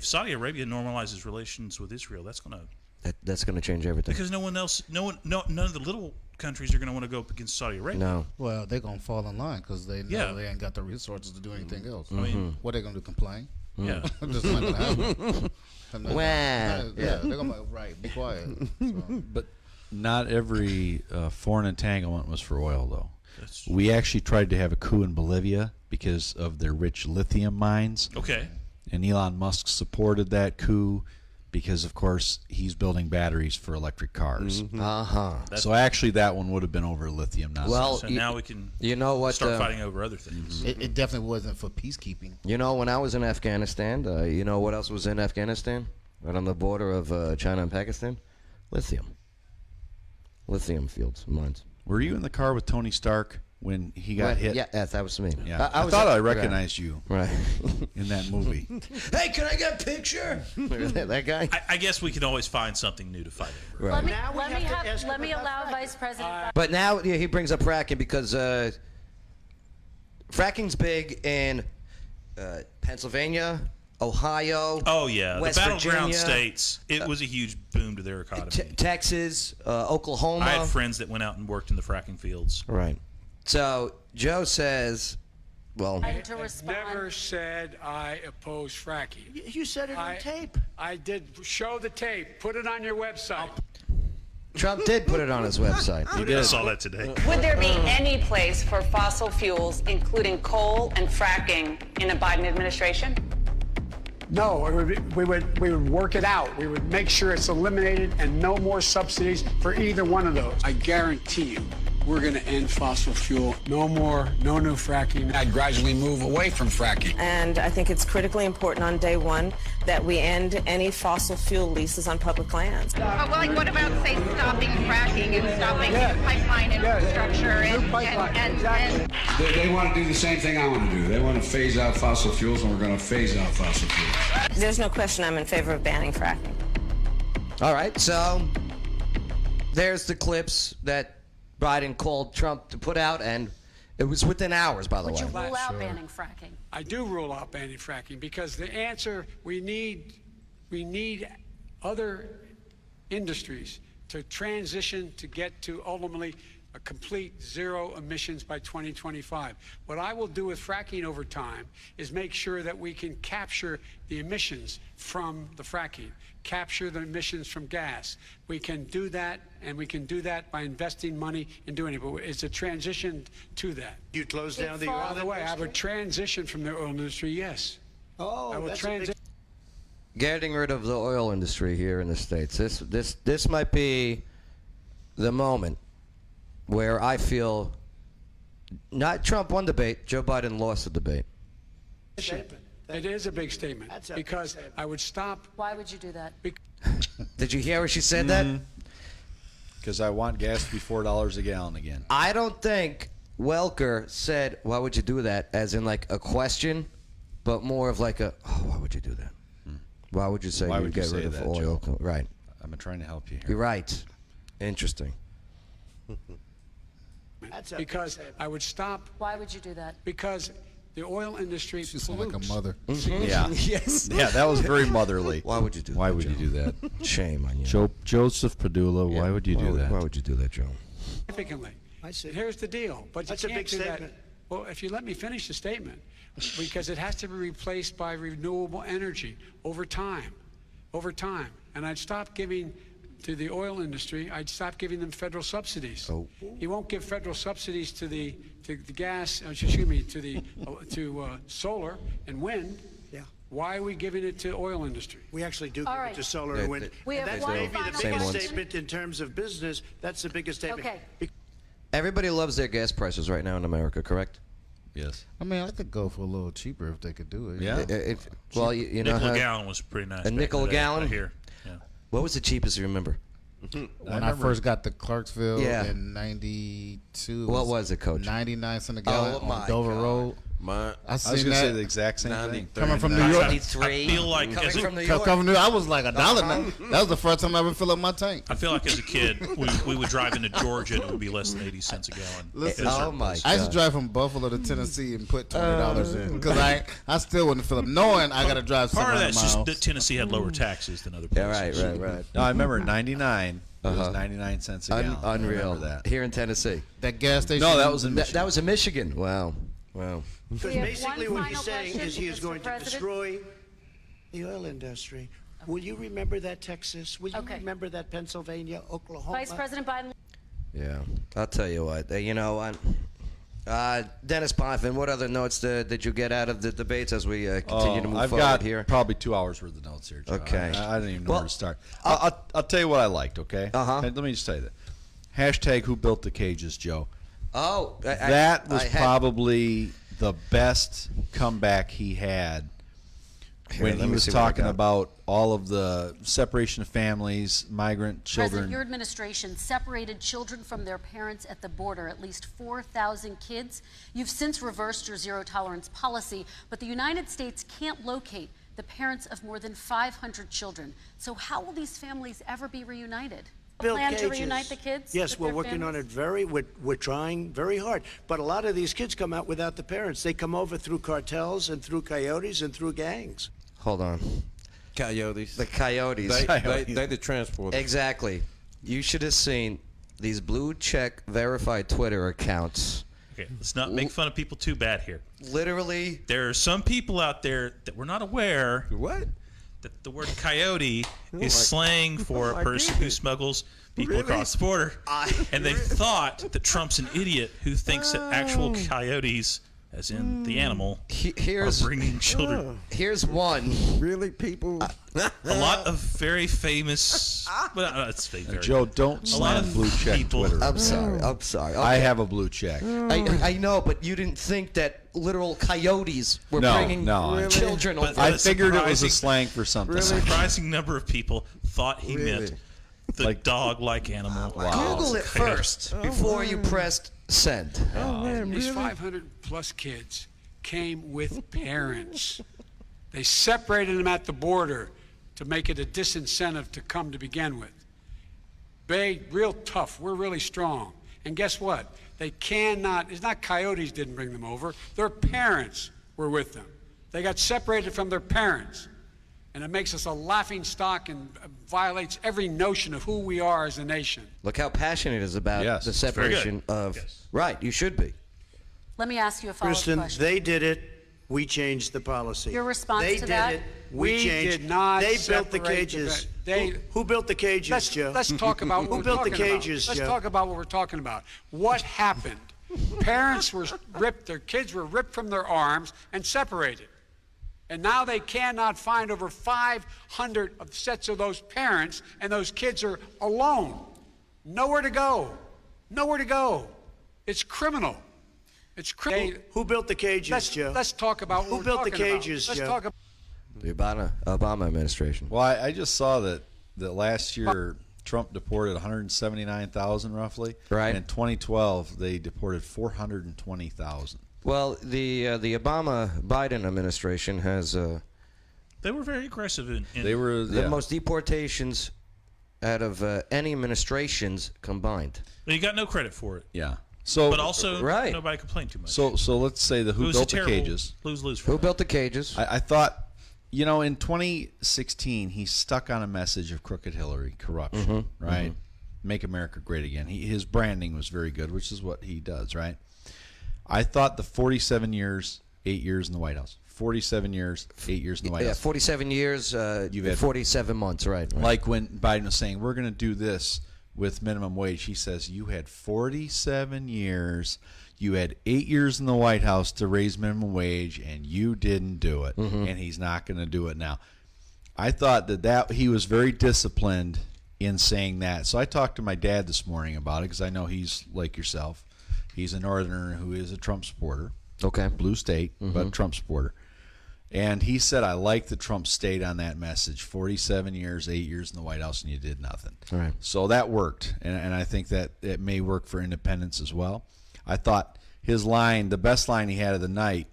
Saudi Arabia normalizes relations with Israel, that's gonna change everything. because none of the little countries are gonna want to go up against Saudi Arabia. No. Well, they're gonna fall in line because they know they ain't got the resources to do anything else. I mean, What they gonna do? Complain? yeah. That's not gonna happen. Well, They're gonna be right. Be quiet. So. But not every foreign entanglement was for oil, though. That's- We actually tried to have a coup in Bolivia because of their rich lithium mines. Okay. And Elon Musk supported that coup because, of course, he's building batteries for electric cars. So actually that one would have been over lithium, not Well, So now we can you know what? start fighting over other things. It definitely wasn't for peacekeeping. You know, when I was in Afghanistan, you know what else was in Afghanistan? Right on the border of China and Pakistan? Lithium. Lithium fields, mines. Were you in the car with Tony Stark when he got hit? Yeah, that was me. Yeah. I was thought I recognized you Right. in that movie. Hey, can I get a picture? that guy? I guess we can always find something new to fight over. Right. Let me allow Vice President. But now he brings up fracking because fracking's big in Pennsylvania, Ohio. Oh yeah, West the battleground Virginia, states. It was a huge boom to their economy. Texas, Oklahoma. I had friends that went out and worked in the fracking fields. Right. So Joe says, well, To respond. Never said I oppose fracking. You said it on tape. I did. Show the tape. Put it on your website. Trump did put it on his website. I saw that today. Would there be any place for fossil fuels, including coal and fracking, in a Biden administration? No, we would work it out. We would make sure it's eliminated and no more subsidies for either one of those. I guarantee you, we're going to end fossil fuel. No new fracking. I'd gradually move away from fracking. And I think it's critically important on day one that we end any fossil fuel leases on public lands. What about, say, stopping fracking and stopping pipeline infrastructure and They want to do the same thing I want to do. They want to phase out fossil fuels, and we're going to phase out fossil fuels. There's no question I'm in favor of banning fracking. All right, so there's the clips that Biden called Trump to put out, and it was within hours, by the Would way. you rule out banning fracking? I do rule out banning fracking because the answer we need other industries to transition to get to ultimately a complete zero emissions by 2025. What I will do with fracking over time is make sure that we can capture the emissions from the fracking, capture the emissions from gas. We can do that, and we can do that by investing money in doing it. But it's a transition to that. You close down the By oil the way, I industry? would transition from the oil industry, yes. Oh, I will that's a big- transition. Getting rid of the oil industry here in the States. This might be the moment where I feel not Trump won debate, Joe Biden lost the debate. That's It is a big statement That's a because big statement. I would stop. Why would you do that? Did you hear where she said that? Because I want gas to be $4 a gallon again. I don't think Welker said, "Why would you do that?" as in like a question, but more of like a, "Oh, why would you do that? Why would you say Why you would you get say rid of that, oil?" Joe? Right. I'm trying to help you here. You're right. Interesting. That's a Because I would stop Why would you do that? because the oil industry She sound like a pollutes. mother. Yeah. Yes. Yeah, that was very motherly. Why would you do that? Why would you Joe? do that? Shame on you. Joseph Padula, why would you do that? Why would you do that, Joe? Significantly. I see. And here's the deal. But That's you a can't big do statement. that. Well, if you let me finish the statement, because it has to be replaced by renewable energy over time. Over time. And I'd stop giving to the oil industry, I'd stop giving them federal subsidies. Oh. He won't give federal subsidies to the gas, excuse me, to the solar and wind. Yeah. Why are we giving it to oil industry? We actually do All give right. it to solar Yeah, and wind. We And have that's one maybe the final Same biggest ones. statement in terms of business. That's the biggest statement. Okay. Everybody loves their gas prices right now in America, correct? Yes. I mean, I could go for a little cheaper if they could do it. Yeah. Well, you know Nickel how, a gallon was pretty nice. A back nickel in a the day, gallon? I hear. Yeah. what was the cheapest you remember? When I first got to Clarksville Yeah. in '92, What was it, Coach? 99 cents a gallon Oh, my on Dover God. Road. My, I I was seen going to that say the exact same thing. coming from New York. 93. I feel like coming as a- from New York. Coming from New York, I was like $1 now. That was the first time I ever filled up my tank. I feel like as a kid, we would drive into Georgia and it would be less than 80 cents a gallon. Listen, It's Oh my surplus. I used to God. drive from Buffalo to Tennessee and put $20 in because I still wouldn't fill up, knowing I got to drive Part of 700 that's just miles. that Tennessee had lower taxes than other Yeah, places. right. No, I remember in 99, it Uh-huh. was 99 cents a gallon. I Unreal. remember that. Here in Tennessee. That gas station. No, that was in That, Michigan. that was in Michigan. Wow. Because We have basically one what he's final saying question, is he is Mr. going to President. destroy the oil industry. Will you remember that, Texas? Will you Okay. remember that, Pennsylvania, Oklahoma? Vice President Biden. Yeah. I'll tell you what. You know, Dennis Potvin, what other notes did you get out of the debates as we continue to move I've forward got here? probably 2 hours worth of notes here, Joe. Okay. I don't even know Well, where to start. I'll tell you what I liked, okay? Uh-huh. And let me just tell you that. Hashtag who built the cages, Joe. Oh, That was I had- probably the best comeback he had Here, when let he me was see what I talking got. about all of the separation of families, migrant President, children. your administration separated children from their parents at the border, at least 4,000 kids. You've since reversed your zero-tolerance policy, but the United States can't locate the parents of more than 500 children. So how will these families ever be reunited? Build Plan to cages. reunite the kids? Yes, with we're their working on families? it we're trying very hard. But a lot of these kids come out without the parents. They come over through cartels and through coyotes and through gangs. Hold on. coyotes. The coyotes. They the transporters. Exactly. You should have seen these blue check verified Twitter accounts. Okay, let's not make fun of people too bad here. Literally. There are some people out there that were not aware What? that the word coyote is slang for a person who smuggles people across the border. And they thought that Trump's an idiot who thinks that actual coyotes, as in the animal, Here's are bringing children. here's one. Really, people? A lot of very famous. Well, it's very. Joe, don't a lot slam of blue check people. Twitter. I'm sorry. Okay. I have a blue check. I know, but you didn't think that literal coyotes were No, bringing no. children But over. I a figured it was a surprising- slang for something. A surprising number of people thought he Really? meant the dog-like animal. Google it Coyote. first before you pressed send. These 500 plus kids came with parents. They separated them at the border to make it a disincentive to come to begin with. Real tough. We're really strong. And guess what? They cannot, it's not coyotes didn't bring them over. Their parents were with them. They got separated from their parents. And it makes us a laughing stock and violates every notion of who we are as a nation. Look how passionate it is about Yes, the it's very good. separation of. Yes. Right, you should be. Let me ask you a follow-up Kristen, question. they did it. We changed the policy. Your response they to did that? it. We changed. did not They built the separate cages. They, Who built the cages, Joe? Let's talk about what Who we're built the talking about. cages, Let's Joe? talk about what we're talking about. What happened? Parents were ripped, their kids were ripped from their arms and separated. And now they cannot find over 500 of sets of those parents, and those kids are alone. Nowhere to go. Nowhere to go. It's criminal. It's crazy. Who built the cages, Joe? Let's talk about Who what built we're the talking about. cages, Let's Joe? talk about The Obama administration. Well, I just saw that last year Trump deported 179,000 roughly. Right. And in 2012 they deported 420,000. Well, the Obama-Biden administration has They were very aggressive in They were the most deportations out of any administrations combined. But you got no credit for it. Yeah. So But also, Right. nobody complained too much. so let's say It who was a built the terrible cages. lose-lose for Who them. built the cages? I thought, in 2016, he stuck on a message of crooked Hillary, corruption, right? Make America great again. His branding was very good, which is what he does, right? I thought the 47 years, 8 years in the White House. 47 years, 8 years in the White Yeah, House. 47 years, You've had 47 months, right. Like when Biden was saying, we're going to do this with minimum wage, he says, you had 47 years, you had 8 years in the White House to raise minimum wage, and you didn't do it. And he's not going to do it now. I thought that he was very disciplined in saying that. So I talked to my dad this morning about it because I know he's like yourself. He's a Northerner who is a Trump supporter. Okay. Blue state, but Trump supporter. And he said, I like that Trump stayed on that message. 47 years, 8 years in the White House, and you did nothing. All right. So that worked, and I think that it may work for independents as well. I thought his line, the best line he had of the night,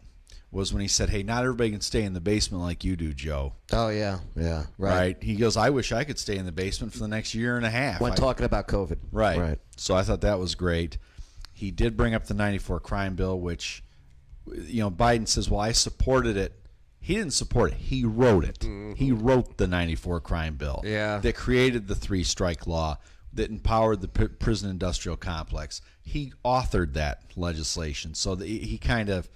was when he said, hey, not everybody can stay in the basement like you do, Joe. Oh, yeah, yeah, Right? He goes, I wish I could stay in the basement for the next year and a half. When talking about COVID. Right. So I thought that was great. He did bring up the 94 crime bill, which, Biden says, well, I supported it. He didn't support it. He wrote it. He wrote the 94 crime bill that created the 3-strike law that empowered the prison industrial complex. He authored that legislation. So he kind of,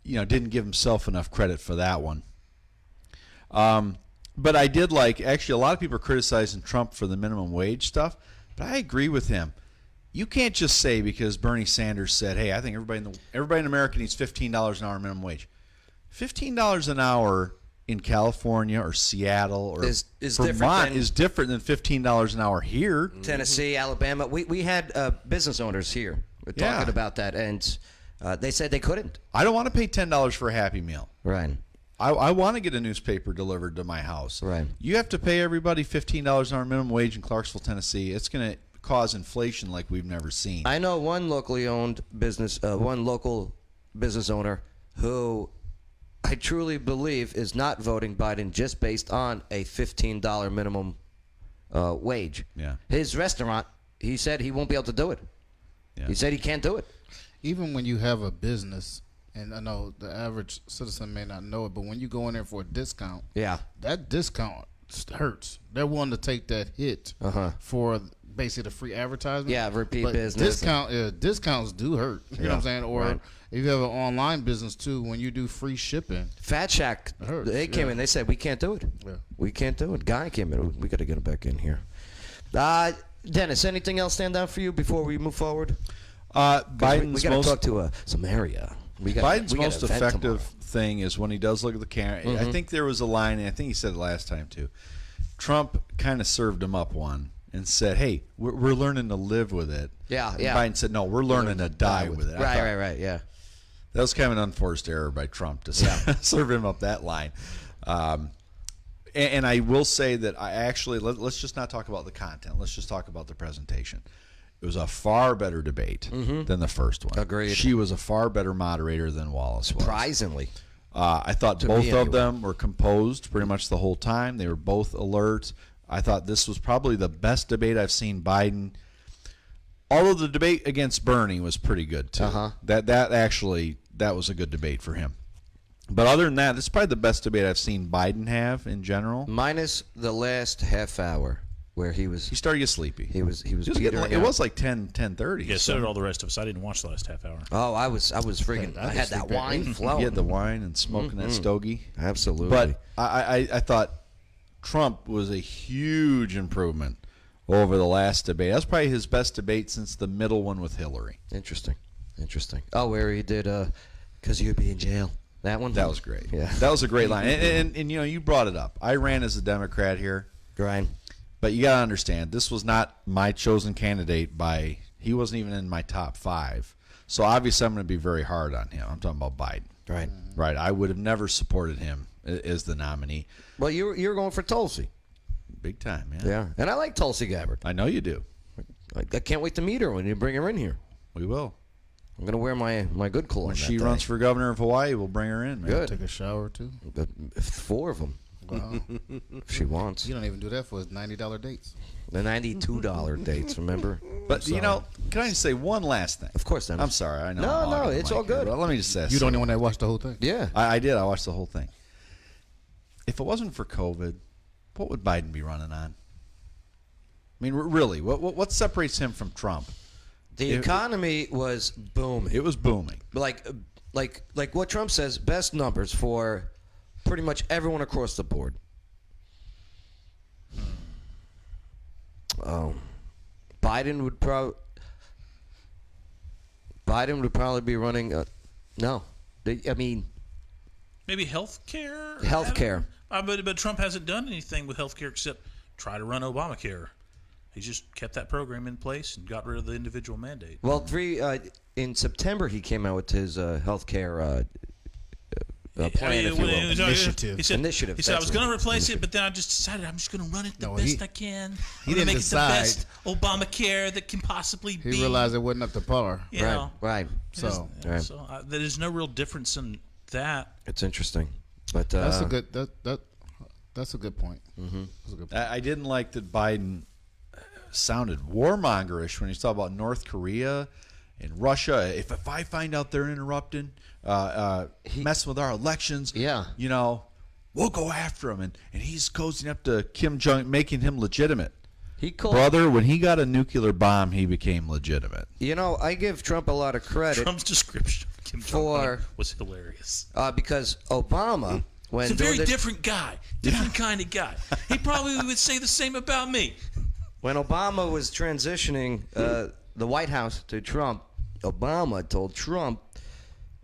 didn't give himself enough credit for that one. But I did actually, a lot of people are criticizing Trump for the minimum wage stuff, but I agree with him. You can't just say because Bernie Sanders said, hey, I think everybody in America needs $15 an hour minimum wage. $15 an hour in California or Seattle or is Vermont is different than $15 an hour here. Tennessee, Alabama. We had business owners here talking about that, and they said they couldn't. I don't want to pay $10 for a Happy Meal. Right. I want to get a newspaper delivered to my house. Right. You have to pay everybody $15 an hour minimum wage in Clarksville, Tennessee. It's going to cause inflation like we've never seen. I know one locally owned business, one local business owner who I truly believe is not voting Biden just based on a $15 minimum wage. Yeah. His restaurant, he said he won't be able to do it. Yeah. He said he can't do it. Even when you have a business, and I know the average citizen may not know it, but when you go in there for a discount, that discount hurts. They're willing to take that hit for basically the free advertisement. Yeah, repeat business. Discounts do hurt. You know what I'm saying? Or if you have an online business too, when you do free shipping. Fat Shack, they came in. They said we can't do it. Yeah. We can't do it. Guy came in. We got to get him back in here. Dennis, anything else stand out for you before we move forward? Biden's we got to talk to some area. Biden's most effective thing is when he does look at the camera. I think there was a line, and I think he said it last time too. Trump kind of served him up one and said, hey, we're learning to live with it. Yeah. Biden said, no, we're learning to die with it. Right, yeah. That was kind of an unforced error by Trump to serve him up that line. And I will say that I actually, let's just not talk about the content. Let's just talk about the presentation. It was a far better debate than the first one. Agreed. She was a far better moderator than Wallace was. Surprisingly. I thought both of them were composed pretty much the whole time. They were both alert. I thought this was probably the best debate I've seen Biden. Although the debate against Bernie was pretty good too. That was a good debate for him. But other than that, this is probably the best debate I've seen Biden have in general. Minus the last half hour where he started to get sleepy. He was it was like 10:30. Yeah, so did all the rest of us. I didn't watch the last half hour. Oh, I was freaking. I had that wine flowing. He had the wine and smoking that stogie. Absolutely. But I thought Trump was a huge improvement over the last debate. That was probably his best debate since the middle one with Hillary. Interesting. Oh, where he did "'Cause You'd Be in Jail." That one? That was great. Yeah. That was a great line. And you brought it up. I ran as a Democrat here. Right. But you got to understand, this was not my chosen candidate he wasn't even in my top 5. So obviously I'm going to be very hard on him. I'm talking about Biden. Right. Right. I would have never supported him as the nominee. Well, you're going for Tulsi. Big time, man. Yeah. And I like Tulsi Gabbard. I know you do. I can't wait to meet her when you bring her in here. We will. I'm going to wear my good clothes. When she runs for governor of Hawaii, we'll bring her in, man. Good. Take a shower too. 4 of them. Wow. If she wants. You don't even do that for his $90 dates. The $92 dates, remember? But, you know, can I just say one last thing? Of course, Dennis. I'm sorry. I know. No, I'm hogging the it's mic all good. here, but let me just say You the only one that watched the whole thing? Yeah. I did. I watched the whole thing. If it wasn't for COVID, what would Biden be running on? I mean, really, what separates him from Trump? The economy was booming. It was booming. Like what Trump says, best numbers for pretty much everyone across the board. Biden would probably be running. No, I mean, Maybe health care. Healthcare. But Trump hasn't done anything with health care except try to run Obamacare. He just kept that program in place and got rid of the individual mandate. Well, in September he came out with his health care plan, if you will. Initiative. He said, Initiative, He said I that's was going to it. replace it, but then I just decided I'm just going to run it the No, best I can. he I'm going to didn't make decide. it the best Obamacare that can possibly be. He realized it wasn't up to par. You know, Right. So there's no real difference in that. It's interesting, but that's a good that's a good point. Mm-hmm. That's a good point. I didn't like that Biden sounded warmongerish when he talked about North Korea and Russia. If I find out they're interrupting, messing with our elections, you know, we'll go after him. And he's cozying up to Kim Jong, making him legitimate. Brother, when he got a nuclear bomb, he became legitimate. You know, I give Trump a lot of credit. Trump's description of Kim Jong-un was hilarious. Because Obama, when he's a very different guy, different kind of guy. He probably would say the same about me. When Obama was transitioning the White House to Trump, Obama told Trump,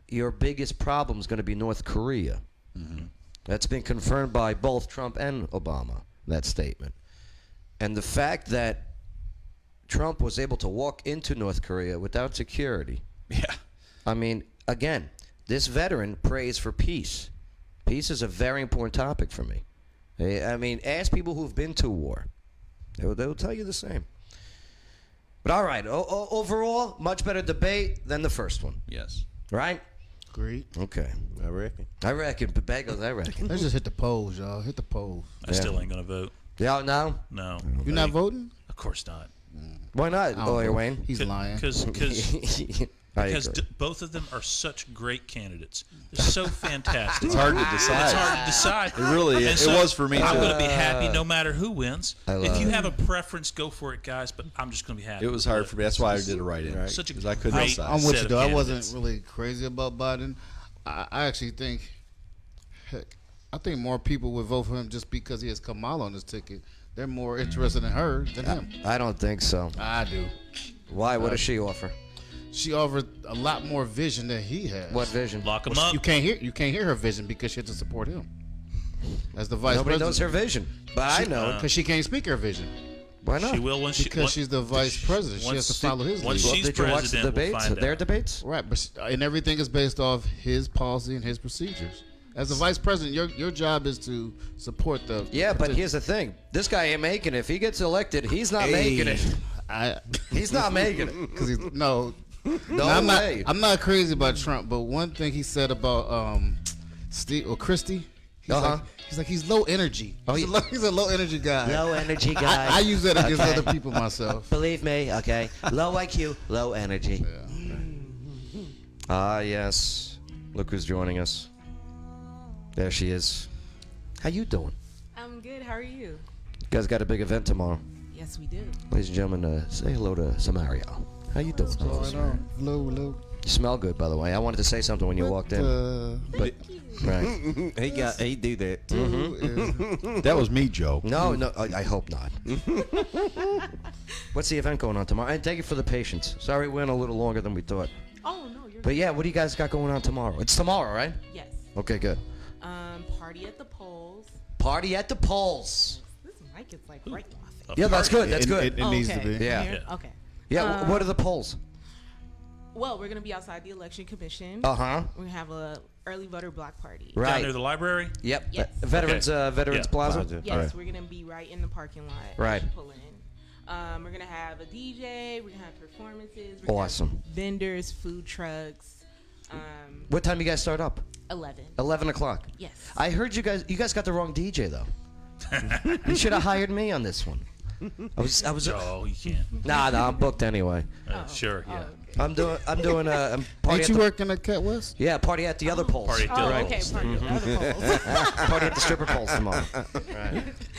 your biggest problem is going to be North Korea. Mm-hmm. That's been confirmed by both Trump and Obama, that statement. And the fact that Trump was able to walk into North Korea without security. Yeah. I mean, again, this veteran prays for peace. Peace is a very important topic for me. I mean, ask people who've been to war. They will tell you the same. But all right, overall, much better debate than the first one. Yes. Right? Great. Okay. I reckon. But Bagels, I reckon. Let's just hit the polls, y'all. Hit the polls. I still ain't going to vote. Yeah, no? No. You're not voting? Of course not. Why not, Lawyer Wayne? He's lying. Because agree. both of them are such great candidates. They're so fantastic. It's hard to decide. It's hard to decide. It really is. It was for me, I'm too. going to be happy no matter who wins. If you it. have a preference, go for it, guys. But I'm just going to be happy. It was hard for me. That's why I did it right in. Such a Because I couldn't great decide. I'm with set you, of though. I candidates. wasn't really crazy about Biden. I actually think, heck, I think more people would vote for him just because he has Kamala on his ticket. They're more interested in her than him. I don't think so. I do. Why? What does she offer? She offered a lot more vision than he has. What vision? Lock him up. You can't hear her vision because she has to support him as the vice Nobody president. knows her vision. But I know. Because she can't speak her vision. Why not? She will Because she's the vice president. She has to follow his lead. Once she's Did you watch the president, we'll debates? find Their out. debates? Right, and everything is based off his policy and his procedures. As the vice president, your job is to support the. Yeah, but here's the thing. This guy ain't making it. If he gets elected, he's not making it. He's not making it. Because no, No way. I'm not crazy about Trump, but one thing he said about Steve or Christie, he's low energy. Oh, He's a low energy guy. Low energy guy. I use that against Okay. other people myself. Believe me, okay. Low IQ, low energy. Yes. Look who's joining us. There she is. How you doing? I'm good. How are you? You guys got a big event tomorrow. Yes, we do. Ladies and gentlemen, say hello to Samario. How you doing? Hello. You smell good, by the way. I wanted to say something when you walked in. But, right. He do that. That was me, Joe. No, I hope not. What's the event going on tomorrow? And thank you for the patience. Sorry we went a little longer than we thought. Oh, no, you're But yeah, what do you guys got going on tomorrow? It's tomorrow, right? Yes. Okay, good. Party at the polls. Party at the polls. This mic is like right off. Yeah, that's good. That's good. It needs to be. Yeah. Here? Okay. Yeah, what are the polls? Well, we're gonna be outside the election commission. Uh-huh. We're gonna have a early voter block party. Right. Down near the library? Yep. Yes. Veterans Yeah. Plaza. Yes, we're gonna be right in the parking lot. Right. as you pull in. We're gonna have a DJ. We're gonna have performances. We're gonna Awesome. have vendors, food trucks. What time you guys start up? 11. 11 o'clock. Yes. I heard you guys got the wrong DJ though. You should have hired me on this one. I was. Oh, you can't. Nah, I'm booked anyway. Sure, yeah. I'm doing I'm party Ain't at you the, working at Cat West? Yeah, party at the other poles. Party at the other Okay, poles. party at the other poles. Party at the stripper poles tomorrow.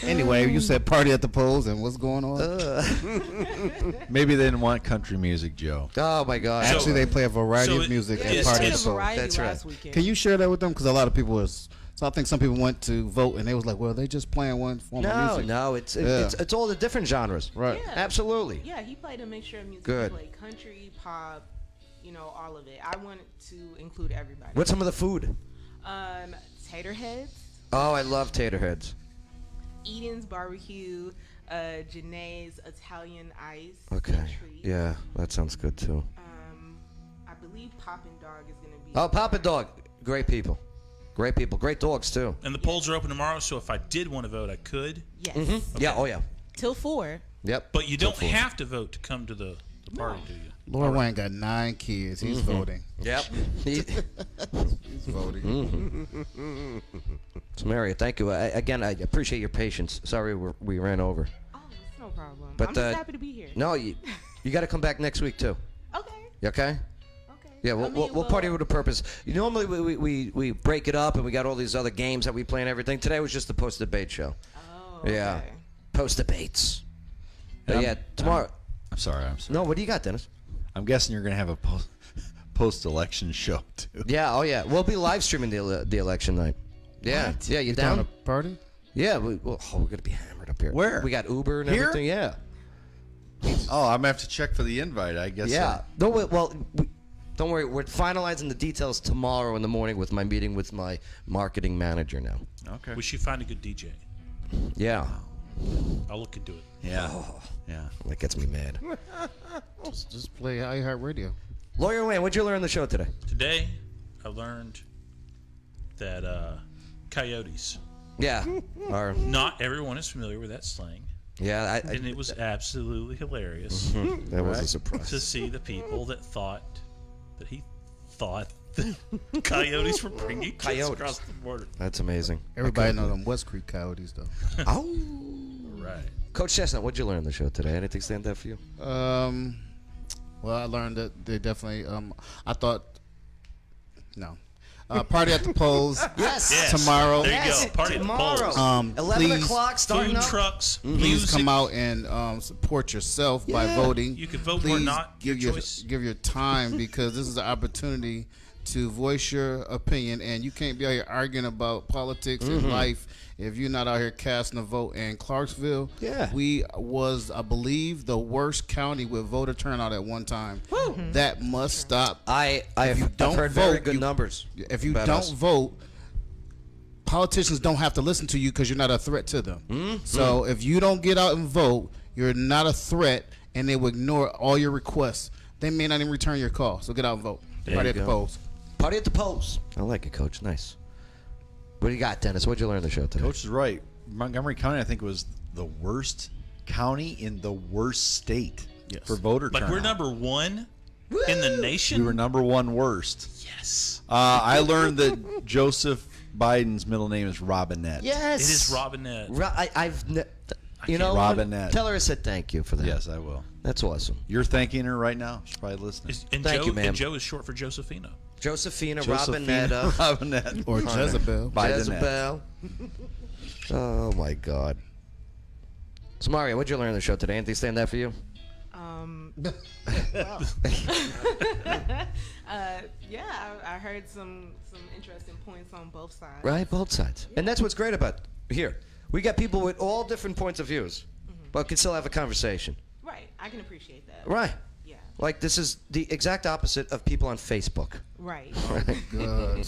Anyway, you said party at the polls, and what's going on? Maybe they didn't want country music, Joe. Oh my God. Actually, they play a variety so of music it- at it's- party at it's- the polls. variety That's last right. weekend. Can you share that with them? Because a lot of people was. So I think some people went to vote and they was like, well, they just playing one form of music. No, it's all the different genres. Right. Yeah. Absolutely. Yeah, he played a mixture of music. Good. He played country, pop, all of it. I wanted to include everybody. What's some of the food? Tater heads, Oh, I love tater heads. Eden's barbecue, Janae's Italian ice. Okay. treat. Yeah, that sounds good too. I believe Poppin' Dog is gonna be. Oh, Papa Dog. Great people. Great people. Great dogs too. And the polls are open tomorrow, so if I did want to vote, I could. Yes. Yeah. Oh yeah. Till 4. Yep. But you don't have to vote to come to the party, do you? Lord Wayne got 9 kids. He's voting. Yep. He's voting. So, Maria, thank you. Again, I appreciate your patience. Sorry we ran over. Oh, it's no problem. But I'm just happy to be here. No, you got to come back next week too. Okay. You okay? Okay. Yeah, we'll party with a purpose. Normally we break it up and we got all these other games that we play and everything. Today was just the post debate show. Oh. Yeah, okay. post debates. And Yeah, tomorrow. I'm sorry. No, what do you got, Dennis? I'm guessing you're going to have a post-election show, too. Yeah, oh yeah, we'll be live streaming the election night. Yeah, yeah, you Down down? a party? Yeah, we're gonna be hammered up here. Where? We got Uber and Here? everything. Yeah. Oh, I'm going to have to check for the invite, I guess. Yeah. Don't worry. We're finalizing the details tomorrow in the morning with my meeting with my marketing manager now. Okay. We should find a good DJ. Yeah. I'll look into it. Yeah. Yeah. That gets me mad. Just play iHeartRadio. Lawyer Wayne, what'd you learn on the show today? Today, I learned that coyotes. Yeah. Are Not everyone is familiar with that slang. yeah. And it was absolutely hilarious That was a surprise. to see the people that thought that he thought that coyotes were bringing kids Coyotes. across the border. That's amazing. Everybody know them West Creek Coyotes, though. Oh. Right. Coach Chestnut, what'd you learn on the show today? Anything stand out for you? Well, I learned that they definitely. I thought. No. Party at the polls. Yes. Tomorrow. There you Yes, go. Party tomorrow. at the polls. 11 please- o'clock starting Food up. trucks, Please music. come out and support yourself by Yeah. voting. You can vote or Please not, give your your choice. give your time because this is an opportunity to voice your opinion, and you can't be out here arguing about politics and life if you're not out here casting a vote. In Clarksville, Yeah. we was, I believe, the worst county with voter turnout at one time. That must stop. I've don't heard very vote, good you- numbers. If you about don't us. vote, politicians don't have to listen to you because you're not a threat to them. So if you don't get out and vote, you're not a threat, and they will ignore all your requests. They may not even return your call. So get out and vote. There Party you at the go. polls. Party at the polls. I like it, Coach. Nice. What do you got, Dennis? What'd you learn on the show today? Coach is right. Montgomery County, I think, was the worst county in the worst state for voter Like turnout. we're number 1 in the nation. We were number 1 worst. Yes. I learned that Joseph Biden's middle name is Robinette. Yes. It is Robinette. You know, Robinette. Tell her I said thank you for that. Yes, I will. That's awesome. You're thanking her right now. She's probably listening. And Thank Joe, you, ma'am. And Joe is short for Josephina. Josephina, Josephina Robinetta, Robinette. Or Jezebel. Bidenette. Jezebel. Oh my God. So Mario, what'd you learn on the show today? Anything stand out for you? Yeah, I heard some interesting points on both sides. Right, both sides. And that's what's great about here. We got people with all different points of views, but can still have a conversation. Right, I can appreciate that. Right. Yeah. Like this is the exact opposite of people on Facebook. Right. God.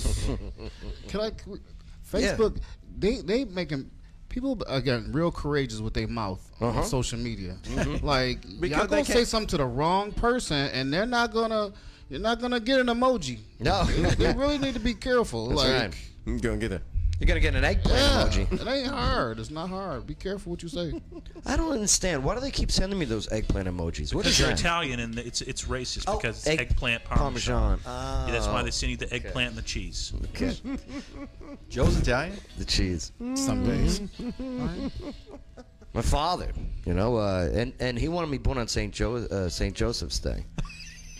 Facebook, they making people are getting real courageous with their mouth on social media. Like Because y'all they gonna say can't- something to the wrong person, and they're not gonna, you're not gonna get an emoji. No. They really need to be careful. That's like, right. You're gonna get a. You're going to get an eggplant emoji. It ain't hard. It's not hard. Be careful what you say. I don't understand. Why do they keep sending me those eggplant emojis? What Because is you're that? Italian and it's racist Oh, because it's eggplant parmesan. Yeah, that's why they send you the eggplant and the cheese. Okay. Joe's Italian? The cheese. Some days. My father, you know, and he wanted me born on St. Joseph's Day.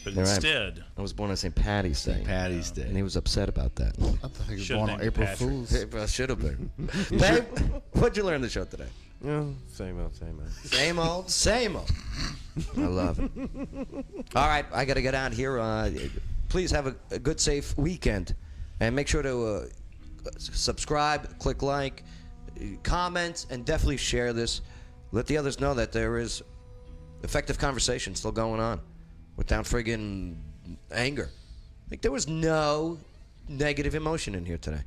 But All right. instead, I was born on St. Patty's Day. Patty's Day. And he was upset about that. I thought he was Should've born on named April Patrick. Fool's. I should have been. Babe, what'd you learn on the show today? Yeah, same old, same old. Same old, same old. I love it. All right, I got to get out here. Please have a good, safe weekend. And make sure to subscribe, click like, comment, and definitely share this. Let the others know that there is effective conversation still going on without friggin' anger. Like, there was no negative emotion in here today.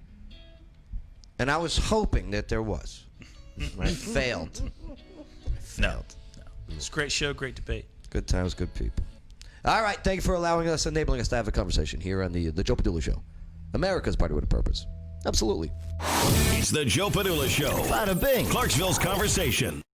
And I was hoping that there was. I failed. no. It's a great show, great debate. Good times, good people. All right, thank you for allowing us, enabling us to have a conversation here on the Joe Padula Show. America's Party with a Purpose. Absolutely. It's the Joe Padula Show. Bada bing. Clarksville's conversation.